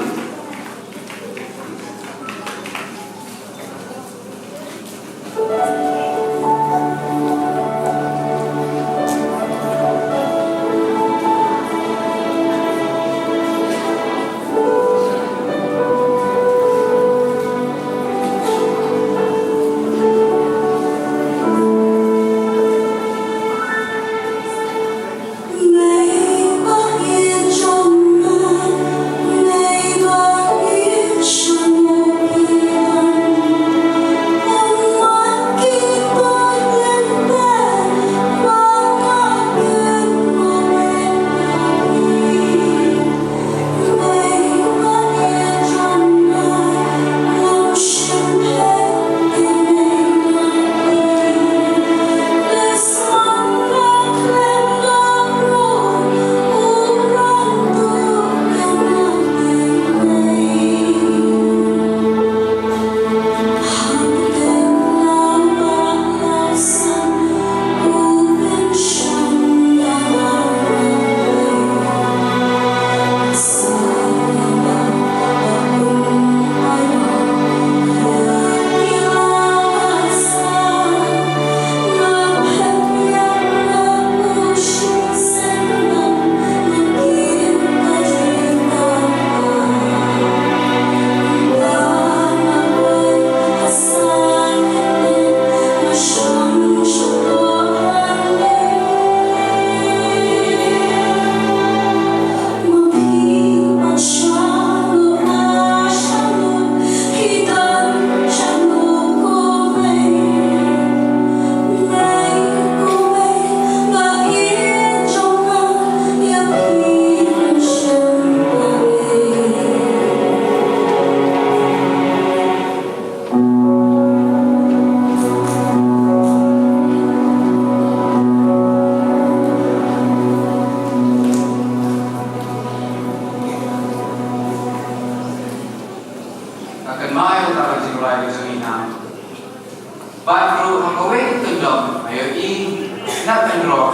ngayon napenro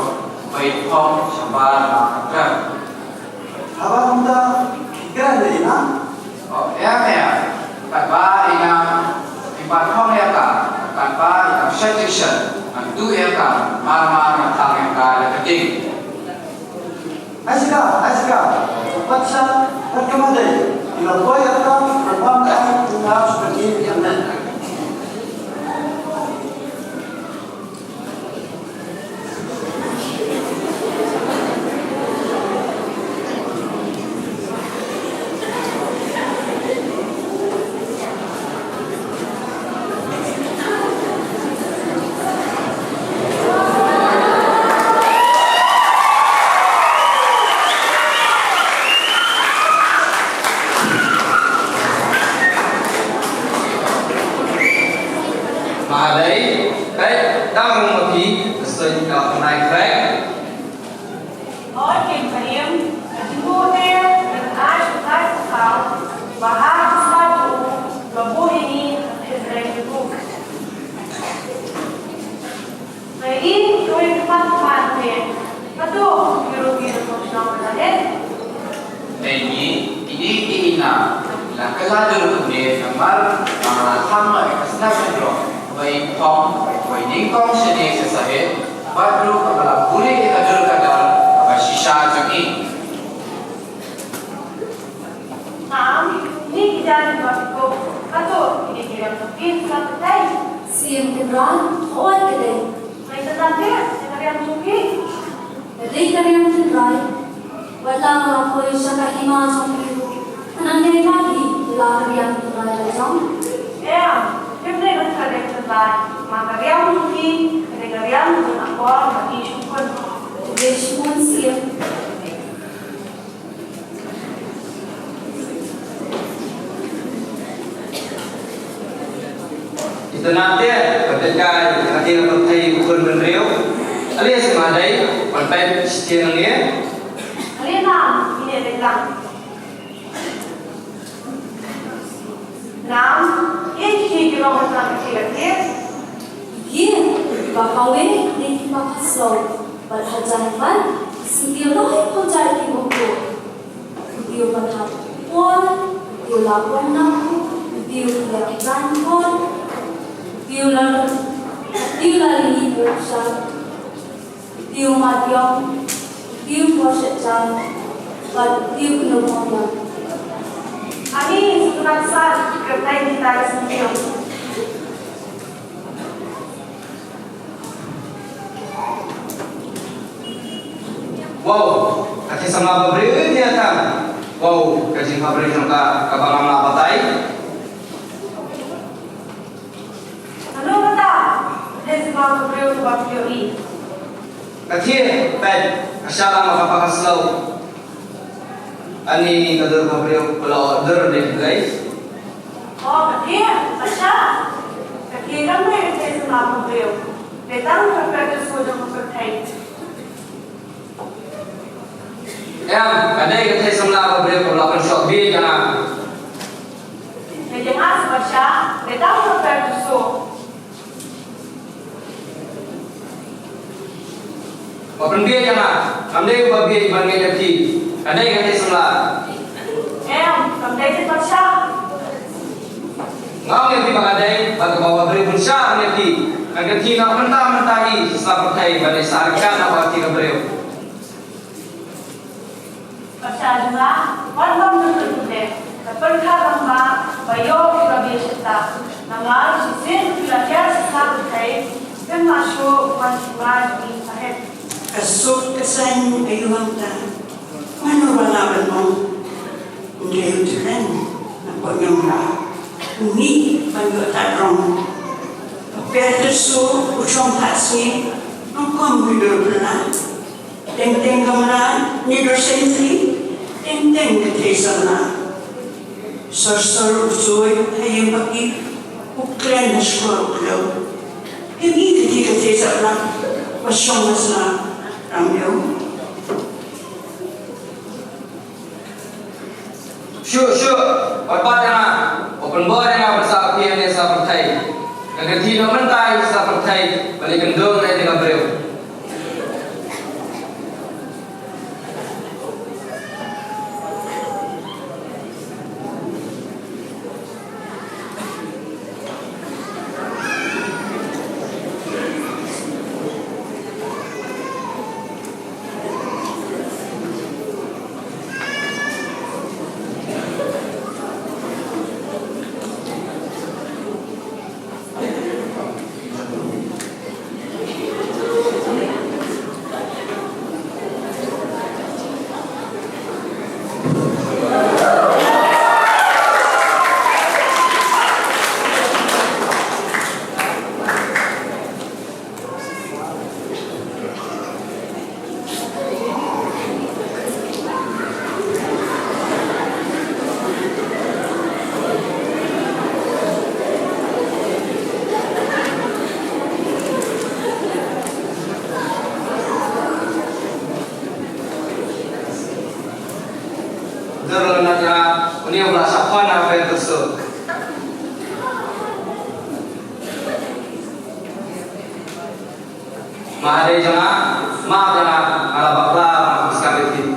may pong sambal kan Abang kita kira dari mana? oh ya kan ba ina ipan pong ya kan ba ina section kan tu ya kan mar tang ya kan keting Asyik, baca bagaimana? Bila boy atau perempuan tinggal seperti yang lain. Mahadai, baik, đang một tí, tôi gặp này khác. Nói chuyện phim, mua theo, mình ai cũng thấy sao, và hát sao chủ, và vui đi, thì đây là vui. Vậy đi, tôi phát hoàn thiện, và tôi, biologi được một năm là hết. ini na keladur ni kamar tham lại kasna pedro vai pom vai ningkong seni sesahe badru kapala puri kadur kadal apa sisa jangi Ini kejadian waktu atau ini kira mungkin satu day. Siang Timran, awal kedai. Mereka nanti yang mungkin. Kedai yang Timran, wala mengakui syakah iman sampai anaknya lagi lah yang Timran lajang. Ya, kita nak kerja terbaik. Maka yang mungkin kerja yang mungkin awal bagi syukur. Kedai syukur siang. Itu nanti ketika hati nak pergi ukun beriu, alias semadai, sampai setiap ni. Kalian ini adalah nam ini kita mahu kecil. Ia, bakawe ni bakasau, berhajangan, singgih loh pun jadi buku. Dia berhak pun, dia lapor nak, dia berjalan pun, dia lari bersah, dia matiam, dia bersejan, dia penuh. Ani sudah sah kerja kita sendiri. Wow, kaki sama beriu dia kan. Wow, kaki sama beriu jangka kapalang apa tai? Ano kata? Semua beliau buat teori. Kaki pet, asal maka slow. Ani kadur beriu kalau order deh guys. Oh, kaki, asal. Kaki kan mereka semua beliau. Datang kerja sudah berkait. Kadai kita semula beriu kalau pun shop bi jangan. Jangan baca. Datang kerja sudah. Open biaya jangan. Amdai ubah biaya banggai jadi. Kadai kita semula. Kamdai itu baca. Ngau yang tiba kadai, bagi bawa beri pun syar jadi. Agar kita mentah-mentahi setelah percaya pada syarikat apa kita beriu. Baca juga. Walaupun betul deh. Terperkah lama. Bayo kita biasa. Nama sisi belajar setelah berkait. Dan masuk masuk di sahib. Kasut kesan ayuhan ta. Mano wala mo? Hindi utulan. Naponyong na. Uni pag-utarong. Pero so, usong hasi. Ang kombido pala. Teng-teng kamera. Nido sentri. Teng-teng katesa na. Sor-sor usoy. Hayang pagi. Uklan na skor uklaw. Hindi katesa na. Pasong mas na. Ramyo. Syuk, syuk. Berbat jangan. Open bar jangan bersama PM ni saya percaya. Nanti nomor tay sa percaya balik kendung na dengan beliau. Ini berasa apa apa yang tersebut? Mahade jangan, ala bakla sekali ini.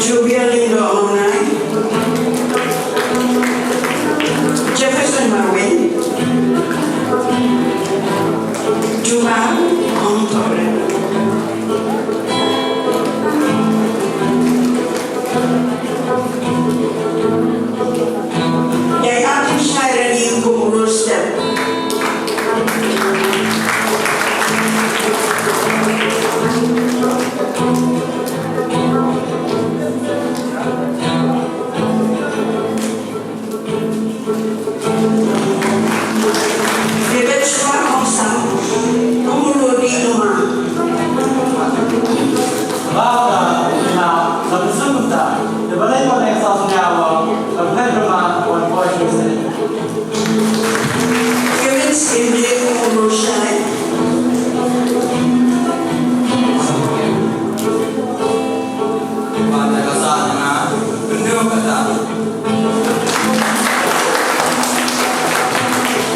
Julia Lindo Onai,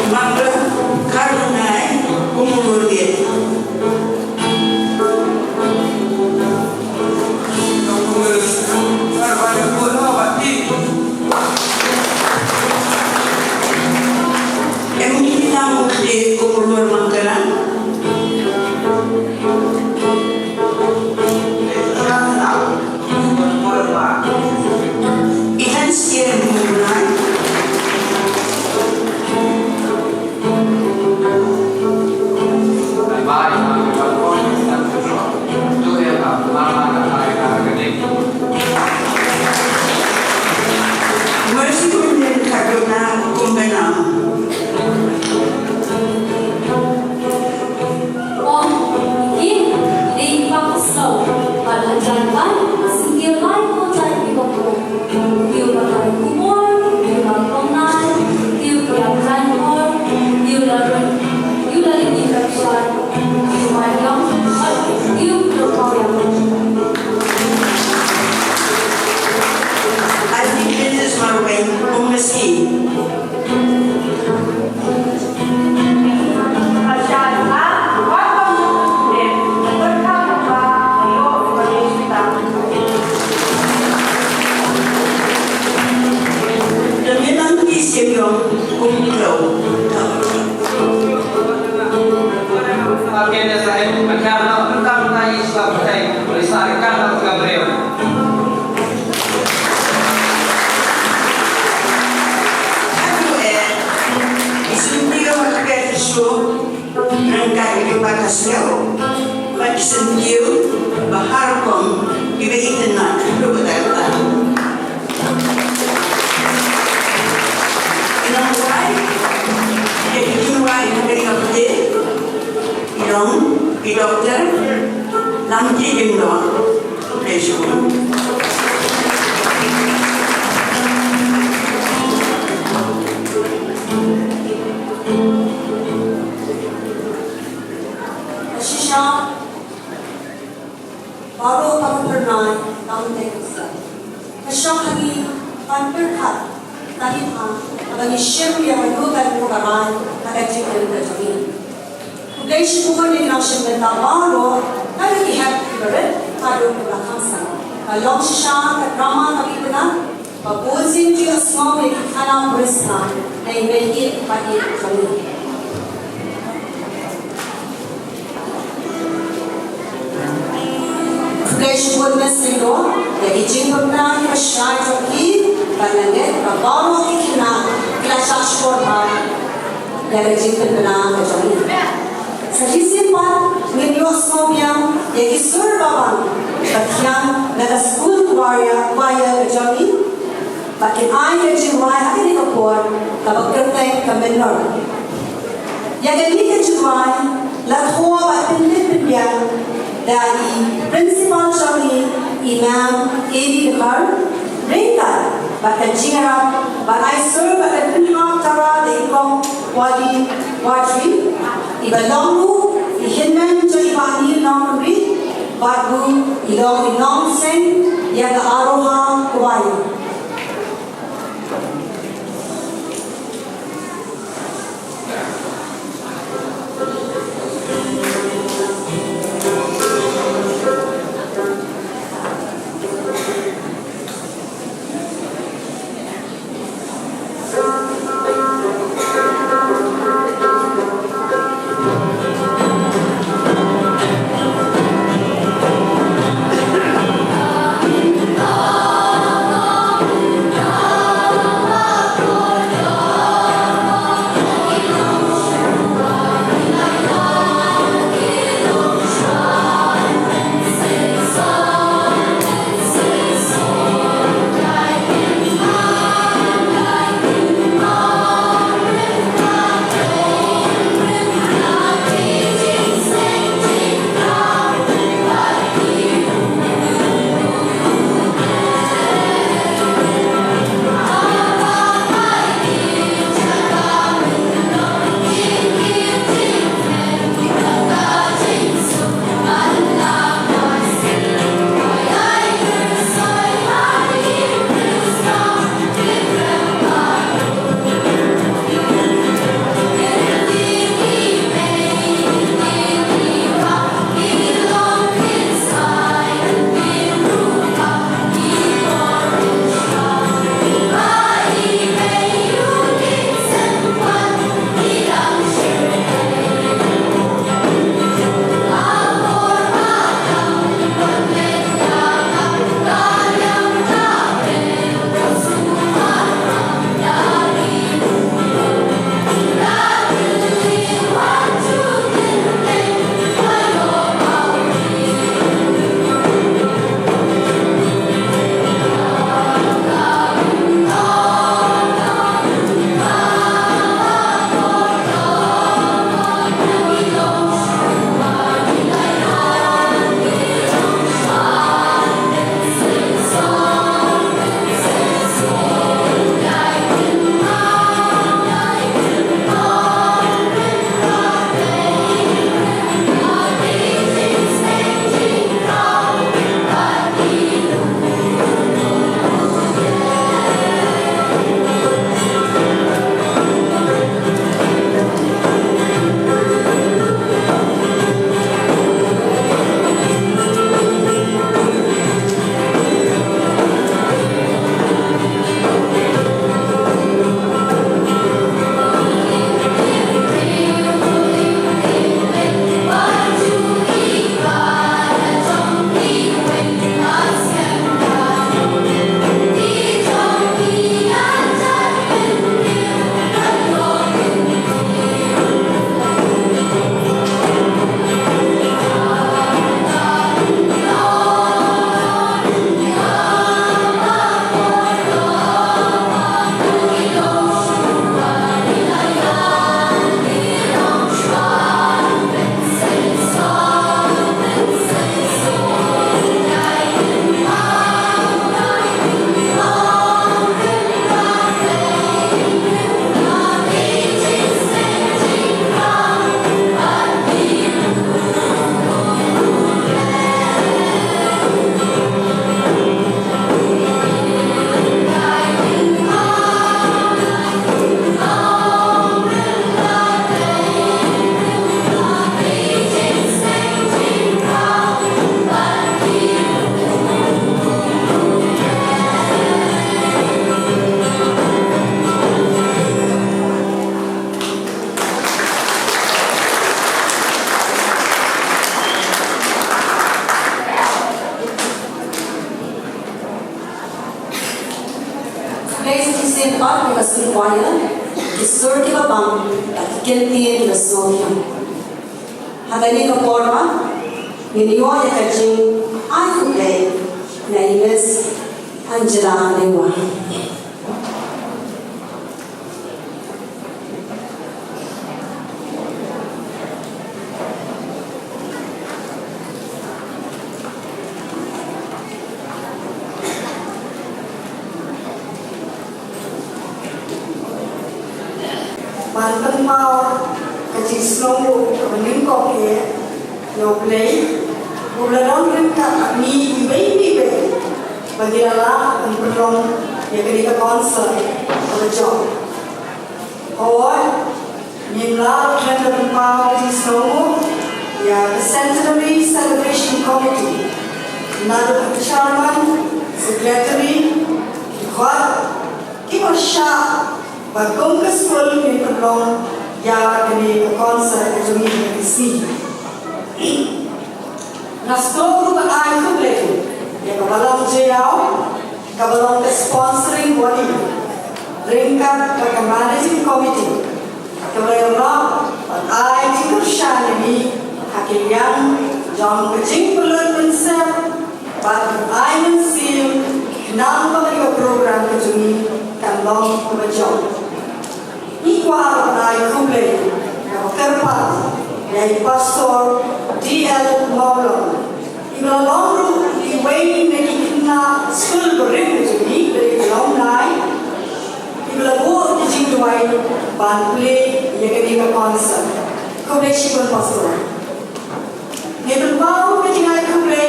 maka karena umur dia. Yang kita mesti umur makanan. Ikan siang mulai. Masih kemudian karena kumbenang. Ini paksa pada jalan singgil lain pun jadi koko. Dia bakal kumur, dia bakal naik, dia yang kantor, dia lagi kerja, dia malam, dia berkaya. I think this is my way home meski. Siapa kumpulau? Akhirnya saya mengenal tentang Islam saya melestarikan agama beliau. Isundio makai show rangkai di Pakistan, Pakistan bahar pun ibu itu nak lupa tak. Di dokter nanti jumlah besok. Shisha baru kamu pernah kamu tengok. Shisha kami panperkat tadi bagi syekh yang menduga karan akan jadi terjadi. Leis bukan di nasi mentawaro, kalau lihat berat, kalau belakang sana. Kalau sisa drama kami benar, bagusin juga semua yang kita bersama, dan mereka pada kami. Leis bukan mesilo, jadi jika benar masyarakat kami, kerana baru kita kelas sekolah, jadi jika benar kami. Sedisi pat ngenios mobiang yaki surbaban bakian naga school waya kejami bakin ay kejimay akin ikapor kabag kertay kamenor yagani kejimay lathuwa batin lipinbiang dari principal jami imam Ebi Dekar Rengkar bakan jingarap bakay sur bakan pinham tara de ikong wadri Ibalongu, ihinman jadi panggil nom beri, bagu ilong nom seng, yang aroha kuayu. art ka sinkwaya, isur ti babang at kinti na sokya. Hagani ka forma, ninyo ya kajing ay kulay na Ines Angela Alewa. Mantan mau kecil slow kemudian kopi no play bulan ringkat ni ibe bagi Allah untuk yang kita konser berjauh. Awal nimla kena mau kecil slow ya Centenary Celebration Committee nado chairman secretary kuat kimasya bagong kesul ni perlong ya kini konser itu ni isi. Nasto grup ay kuble ya kabalong jayau kabalong sponsoring body ringkat ke managing committee kabalong ay dikursan ini hakilyang jong kejing pelut konsep but ay mensil nang pagyo program kejuni kalong berjauh. Ikual ay kuble yang kerpat yaitu Pastor D.L. Maulon. Ibalang ru iway nekikina school bering kejuni dari kalong nai. Ibalang bu dijing duai ban play yang kini konser. Kuble sipun Pastor. Nibel bau kejing ay kuble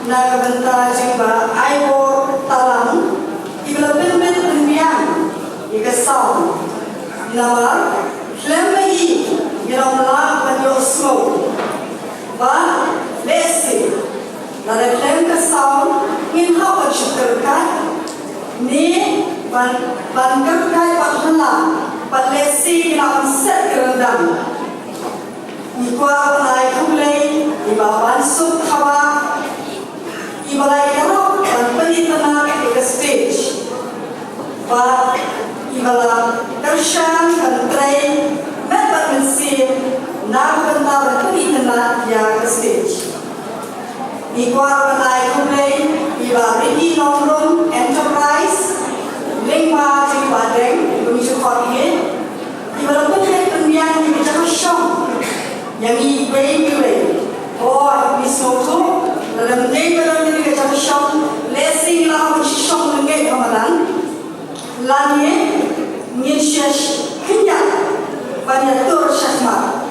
na kabenta jingba ayo talang. Ibalang ben penbiang ika sound. Nawar, lembayi, yang melak banyak slow, ban, lesi, nada lem kesaun, ingin apa syukurkan, ni ban kerkai pathala, ban lesi yang set kerendam, ikwa naik kulai, iba ban sup kawa, iba lagi kerap ban penitana ke stage, ban ibala kershan kantrai mebat mesin nak bentar penitana ya ke stage. Ikwa banai kublai iba Ricky Nongrum Enterprise lingma di Padang menuju Korea. Ibala penit pendian di bicara syong yang ibai ibai. Oh misoto dalam day dalam di bicara syong lesi lah menuju syong mengenai Ramadan. Lani Nishash Kenya banyak tur syahmat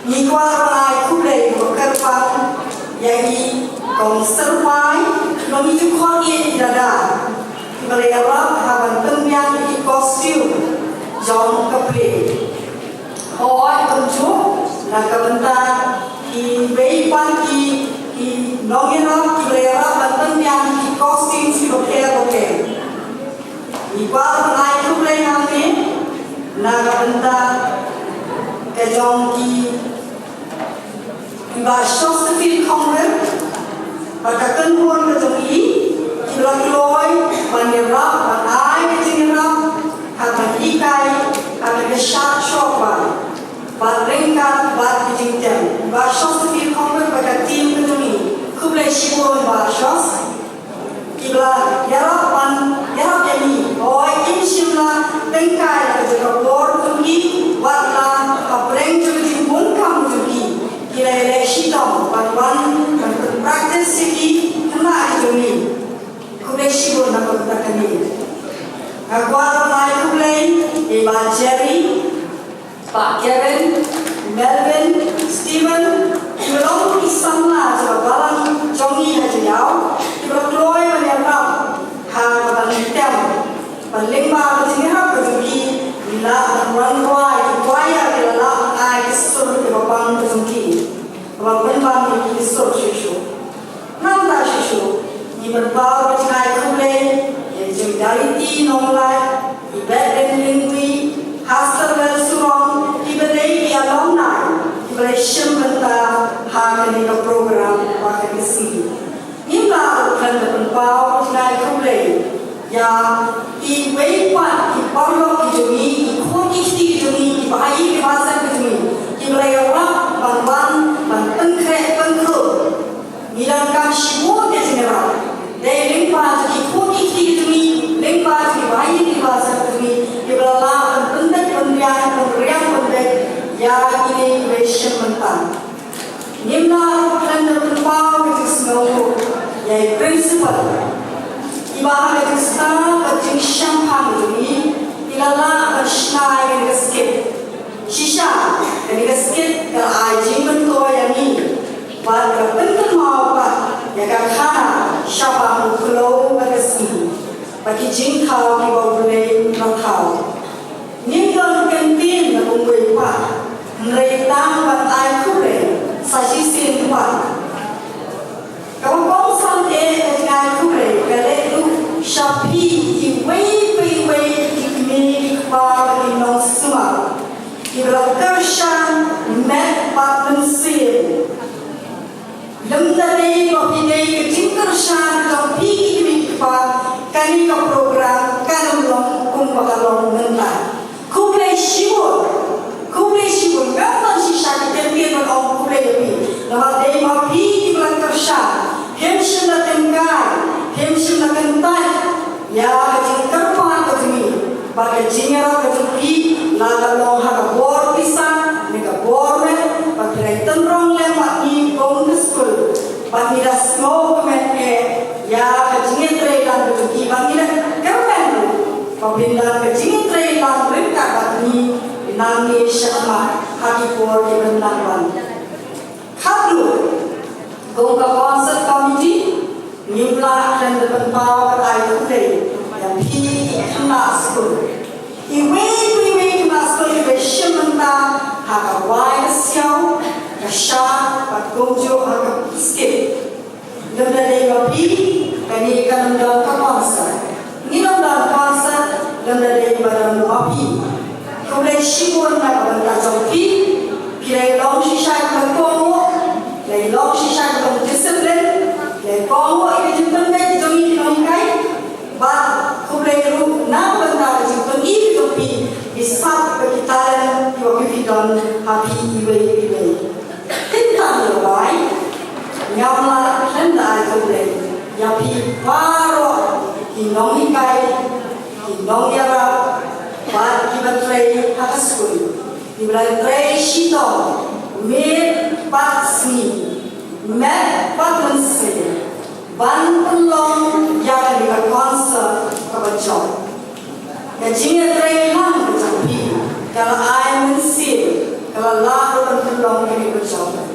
Nikwar Malay Kulay Kerpan Yagi Konservai Nomi Tukon Ye Dada Ibalai Arab Haban Pembiang Di Kostum Jom Keple Hoi Pencu Naka Bentar Ki Beipan Ki Nongirab Ibalai Arab Haban Pembiang Di Kostum Siloker Ibar naik kublai kami, naga benda kejong ki ibar sos tefil kongre, pada kenhuan kejong i, kibla kiloi, banirap, banai kejingirap, kata ikai, kata kesat shopa, baringkat, bat kejingtian, ibar sos tefil kongre pada tim kejong i, kublai shibun ibar sos, kibla yarap yani, oh ini simla tengkai kerja bor tungi, watla kapreng jadi pun kamu tungi, kira eleksi dong, bantuan praktis segi kena tungi, kublai sibuk nak bertahan ini. Agak naik kublai, Iba Jerry, Pak Kevin, Melvin, Steven, belum isanglah sebagai jongi hajau, berkeluar menyerap. Palimba berjihad berjumki bila ranwai kuaya bila ai sur ke babang berjumki babang bang ni sur shishu nanda shishu ni berbau berjihad kule yang solidarity nonglai ibadeng lingui hasar bel surong ibadei alumni ibadei shembenta hagani ke program pakai isi ni lah kan berbau berjihad kule ya iwe baru kijumi, ikut kijumi, bahaya bahasa kijumi, kiberayawak ban pengkret pengkru, hilangkan semua general. Dari lingkungan ikut kijumi, lingkungan bahaya bahasa kijumi, kiberala pemberian ya ini version mentah. Nimna kelanda berpau itu semua, ya prinsipal. Ibarat itu setara kecil syampang ini, ilalah bersnai dengan skip. Sisa dengan skip kalau ajing bentuk yang ini, pada bentuk mau apa? Ya kerana syabang keluar berkesi, bagi jingkau di bawah boleh nakau. Nimna kantin berumur apa? Mereka bertai kure, sajisin apa? Kalau kau sampai dengan kure, kalau Shapi iway ikmeni kepala inong semua Ibrakershan met patensir Lemdari kopinay ketingkershan Kampi ikmeni kepala Kani ka program Kanulong kung bakalong mentah Kublay shibur Gaman si Shaki Tempir Mag-ong kublay yapi Namat day mapi Ibrakershan Hemshim na tengkai Hemshim na kentai ya kecil kerpan kecil bagai jingira kecil pi laga long haga bor pisang nega bor men bagai tenrong lemak ni gong skul bagi dah smoke men ya kecil trailan kecil bagi dah kerpan pabinda kecil trailan mereka bagi nangi syakma haki bor di benangwan kablu gong ka konsep committee Nimla dan depan power air today yang pi kena school. Iwe kena school iwe shimenta haka wai siau kasha patgongjo haka skip. Lemda dega pi kani kan lemda kapansa. Ni lemda kapansa lemda dega badan api. Kule shibun na banta jaupi pilai long shisha kakongo, pilai long shisha kakong discipline. Kalau ini jumpa dengan jomit nongkai, bah kublai ru na benda jumpa ini jompi bisa berkitaran dua kifidon happy iwe. Tentang lebai, nyamla hendak kublai, yapi baru hinongkai, hinongyara, bah kibatrai hakaskui, kibatrai shito, mir patsni. Met patensir, ban pelong yang dengan konser kebacok. Kecilnya terang kecampi, kalau air mensir, kalau lalu dan pelong yang kebacok.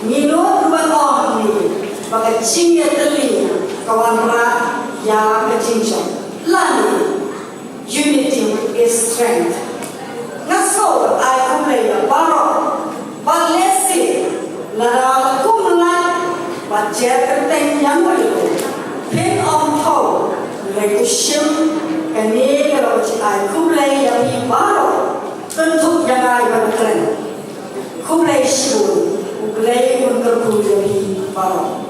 Minum dua orang ni, bagai cingnya teling, kawan rak yang kecincang. Lalu, unity is strength. Ngaso air kumlaya barok, balesir. Lara kumlat baca kertas yang baru pen on top legushim kini kalau cakap kumlai yang baru bentuk yang ada berkeren kumlai shibun kumlai untuk kumlai baru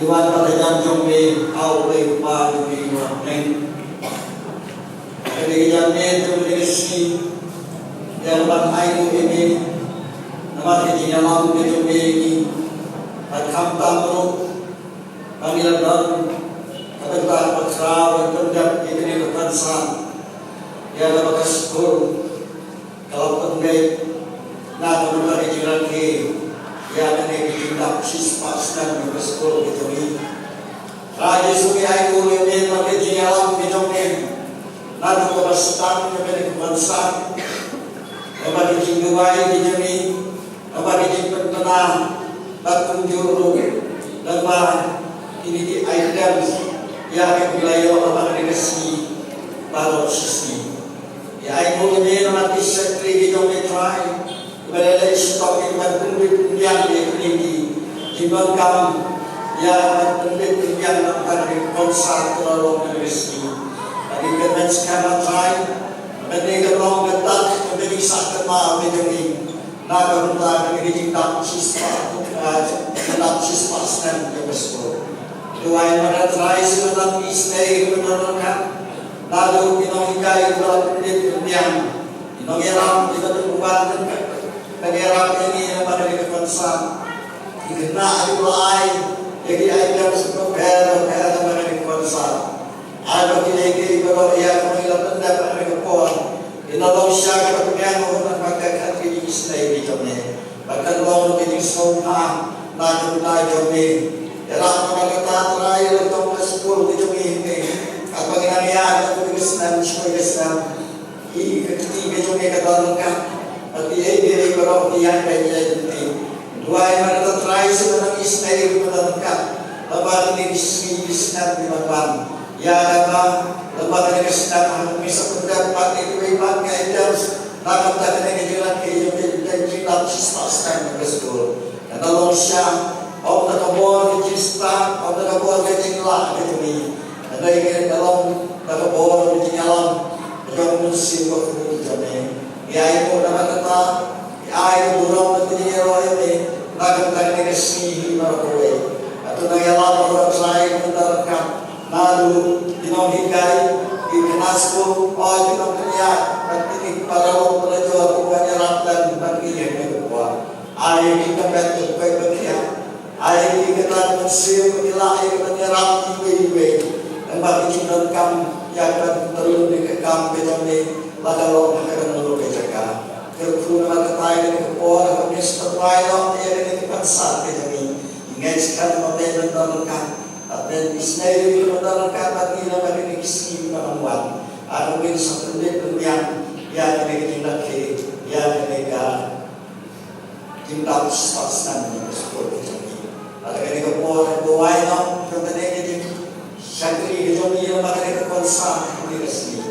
Iwan pada jantung ni awal pagi ni orang Jadi jamnya itu berisi yang bantai ini, nama kecilnya mahu itu ini, berkam tamu, panggilan dan kebetulan berkerah bertendang ini bertansan, ya dapat sekolah, kalau pendek, nak kemudian kecilan ke, ya kena ditindak sispas dan bersekolah itu ini. Raja Sungai Ayu ini berkecilnya mahu itu ini. Lalu kebasan kepada kebangsaan, kepada jingguai di jemi, kepada jingpen tenang, latung juru, lemah ini di items yang wilayah orang negasi baru sisi. Ya, ibu ini nanti sekali di jombi try, kepada stok yang penduduk yang diikuti, jibang kam, yang penduduk yang akan dikonsal terlalu negasi. Kita sekarang try, mereka orang ketat, mereka bisa kenal mereka ni. Naga kita mereka cinta siswa, cinta siswa dan juga sekolah. Tuhan meratrai sebenarnya istri menurunkan lalu pinongkai dalam pendidikan pinongeram kita berubah pengeram ini yang pada kekonsa dikena adulai jadi ayat sebelum pada pada kekonsa ada dilegi kalau ia mengilat pendapat rekor inolong siya kepengen orang pakai kaki istri di kami bahkan long lebih semua lalu kami Dalam kata terakhir untuk ke-10 di ini, apa yang aku Islam, semua Islam, ini ketiga juga kedalamkan, tapi ini kalau dia kayak ini, dua yang ada terakhir sebenarnya Islam kedalamkan, lepas ini Islam di mana, ya apa, lepas ini Islam, misal pendapat itu ibaratnya itu, takkan tak ada kejualan kejualan dan jilat Islam ke-10, dan kalau Syam Allah nakabor di Krista, Allah nakabor di Jingla gitu ni. Ada yang dalam nakabor di Jingalam, yang musim waktu itu jamnya. Ya itu nama kata, ya itu burung nanti dia roh ini, nak kita ni resmi nakowe. Atau nak yalam orang lain mendarkan, lalu dinamika ikanasku, oh dinamika, nanti para orang pelajar bukannya ratan bagi yang kedua. Ayat kita betul baik-baik. Ayat kita musim inilah ayat menyerap ibu-ibu dan bagi kita kam yang akan terlalu di kam kita ni pada orang akan lalu berjaga. Kerana kita ini kepor kami seterusnya ayat ini kita sah kita ni ingatkan momen mendalamkan dan Islam itu mendalamkan bagi kita bagi kisi penemuan. Aku ingin seperti dunia yang kita ke yang kita pasang di sekolah kita. Ada kali kepor doai nam kemudian ini syakri itu dia makan konsa di resmi.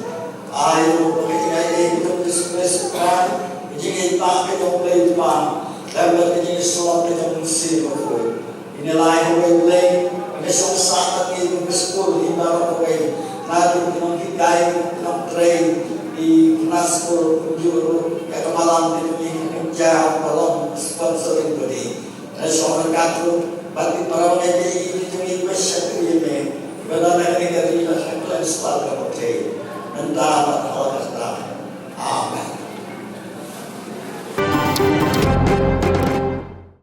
Ayo bekerja ini kita diskusikan jadi tak kita boleh lupa dan berarti Islam kita mesti berkuat. Inilah yang boleh ini saat ini bersekolah di bawah boleh nanti kita kita train di kelas juru kemalan itu kerja dalam sponsoring body. Dan seorang kata bagi para wanita ini cuma masyarakat ini, benar-benar ini dari masyarakat Islam yang berkait, mendapat hal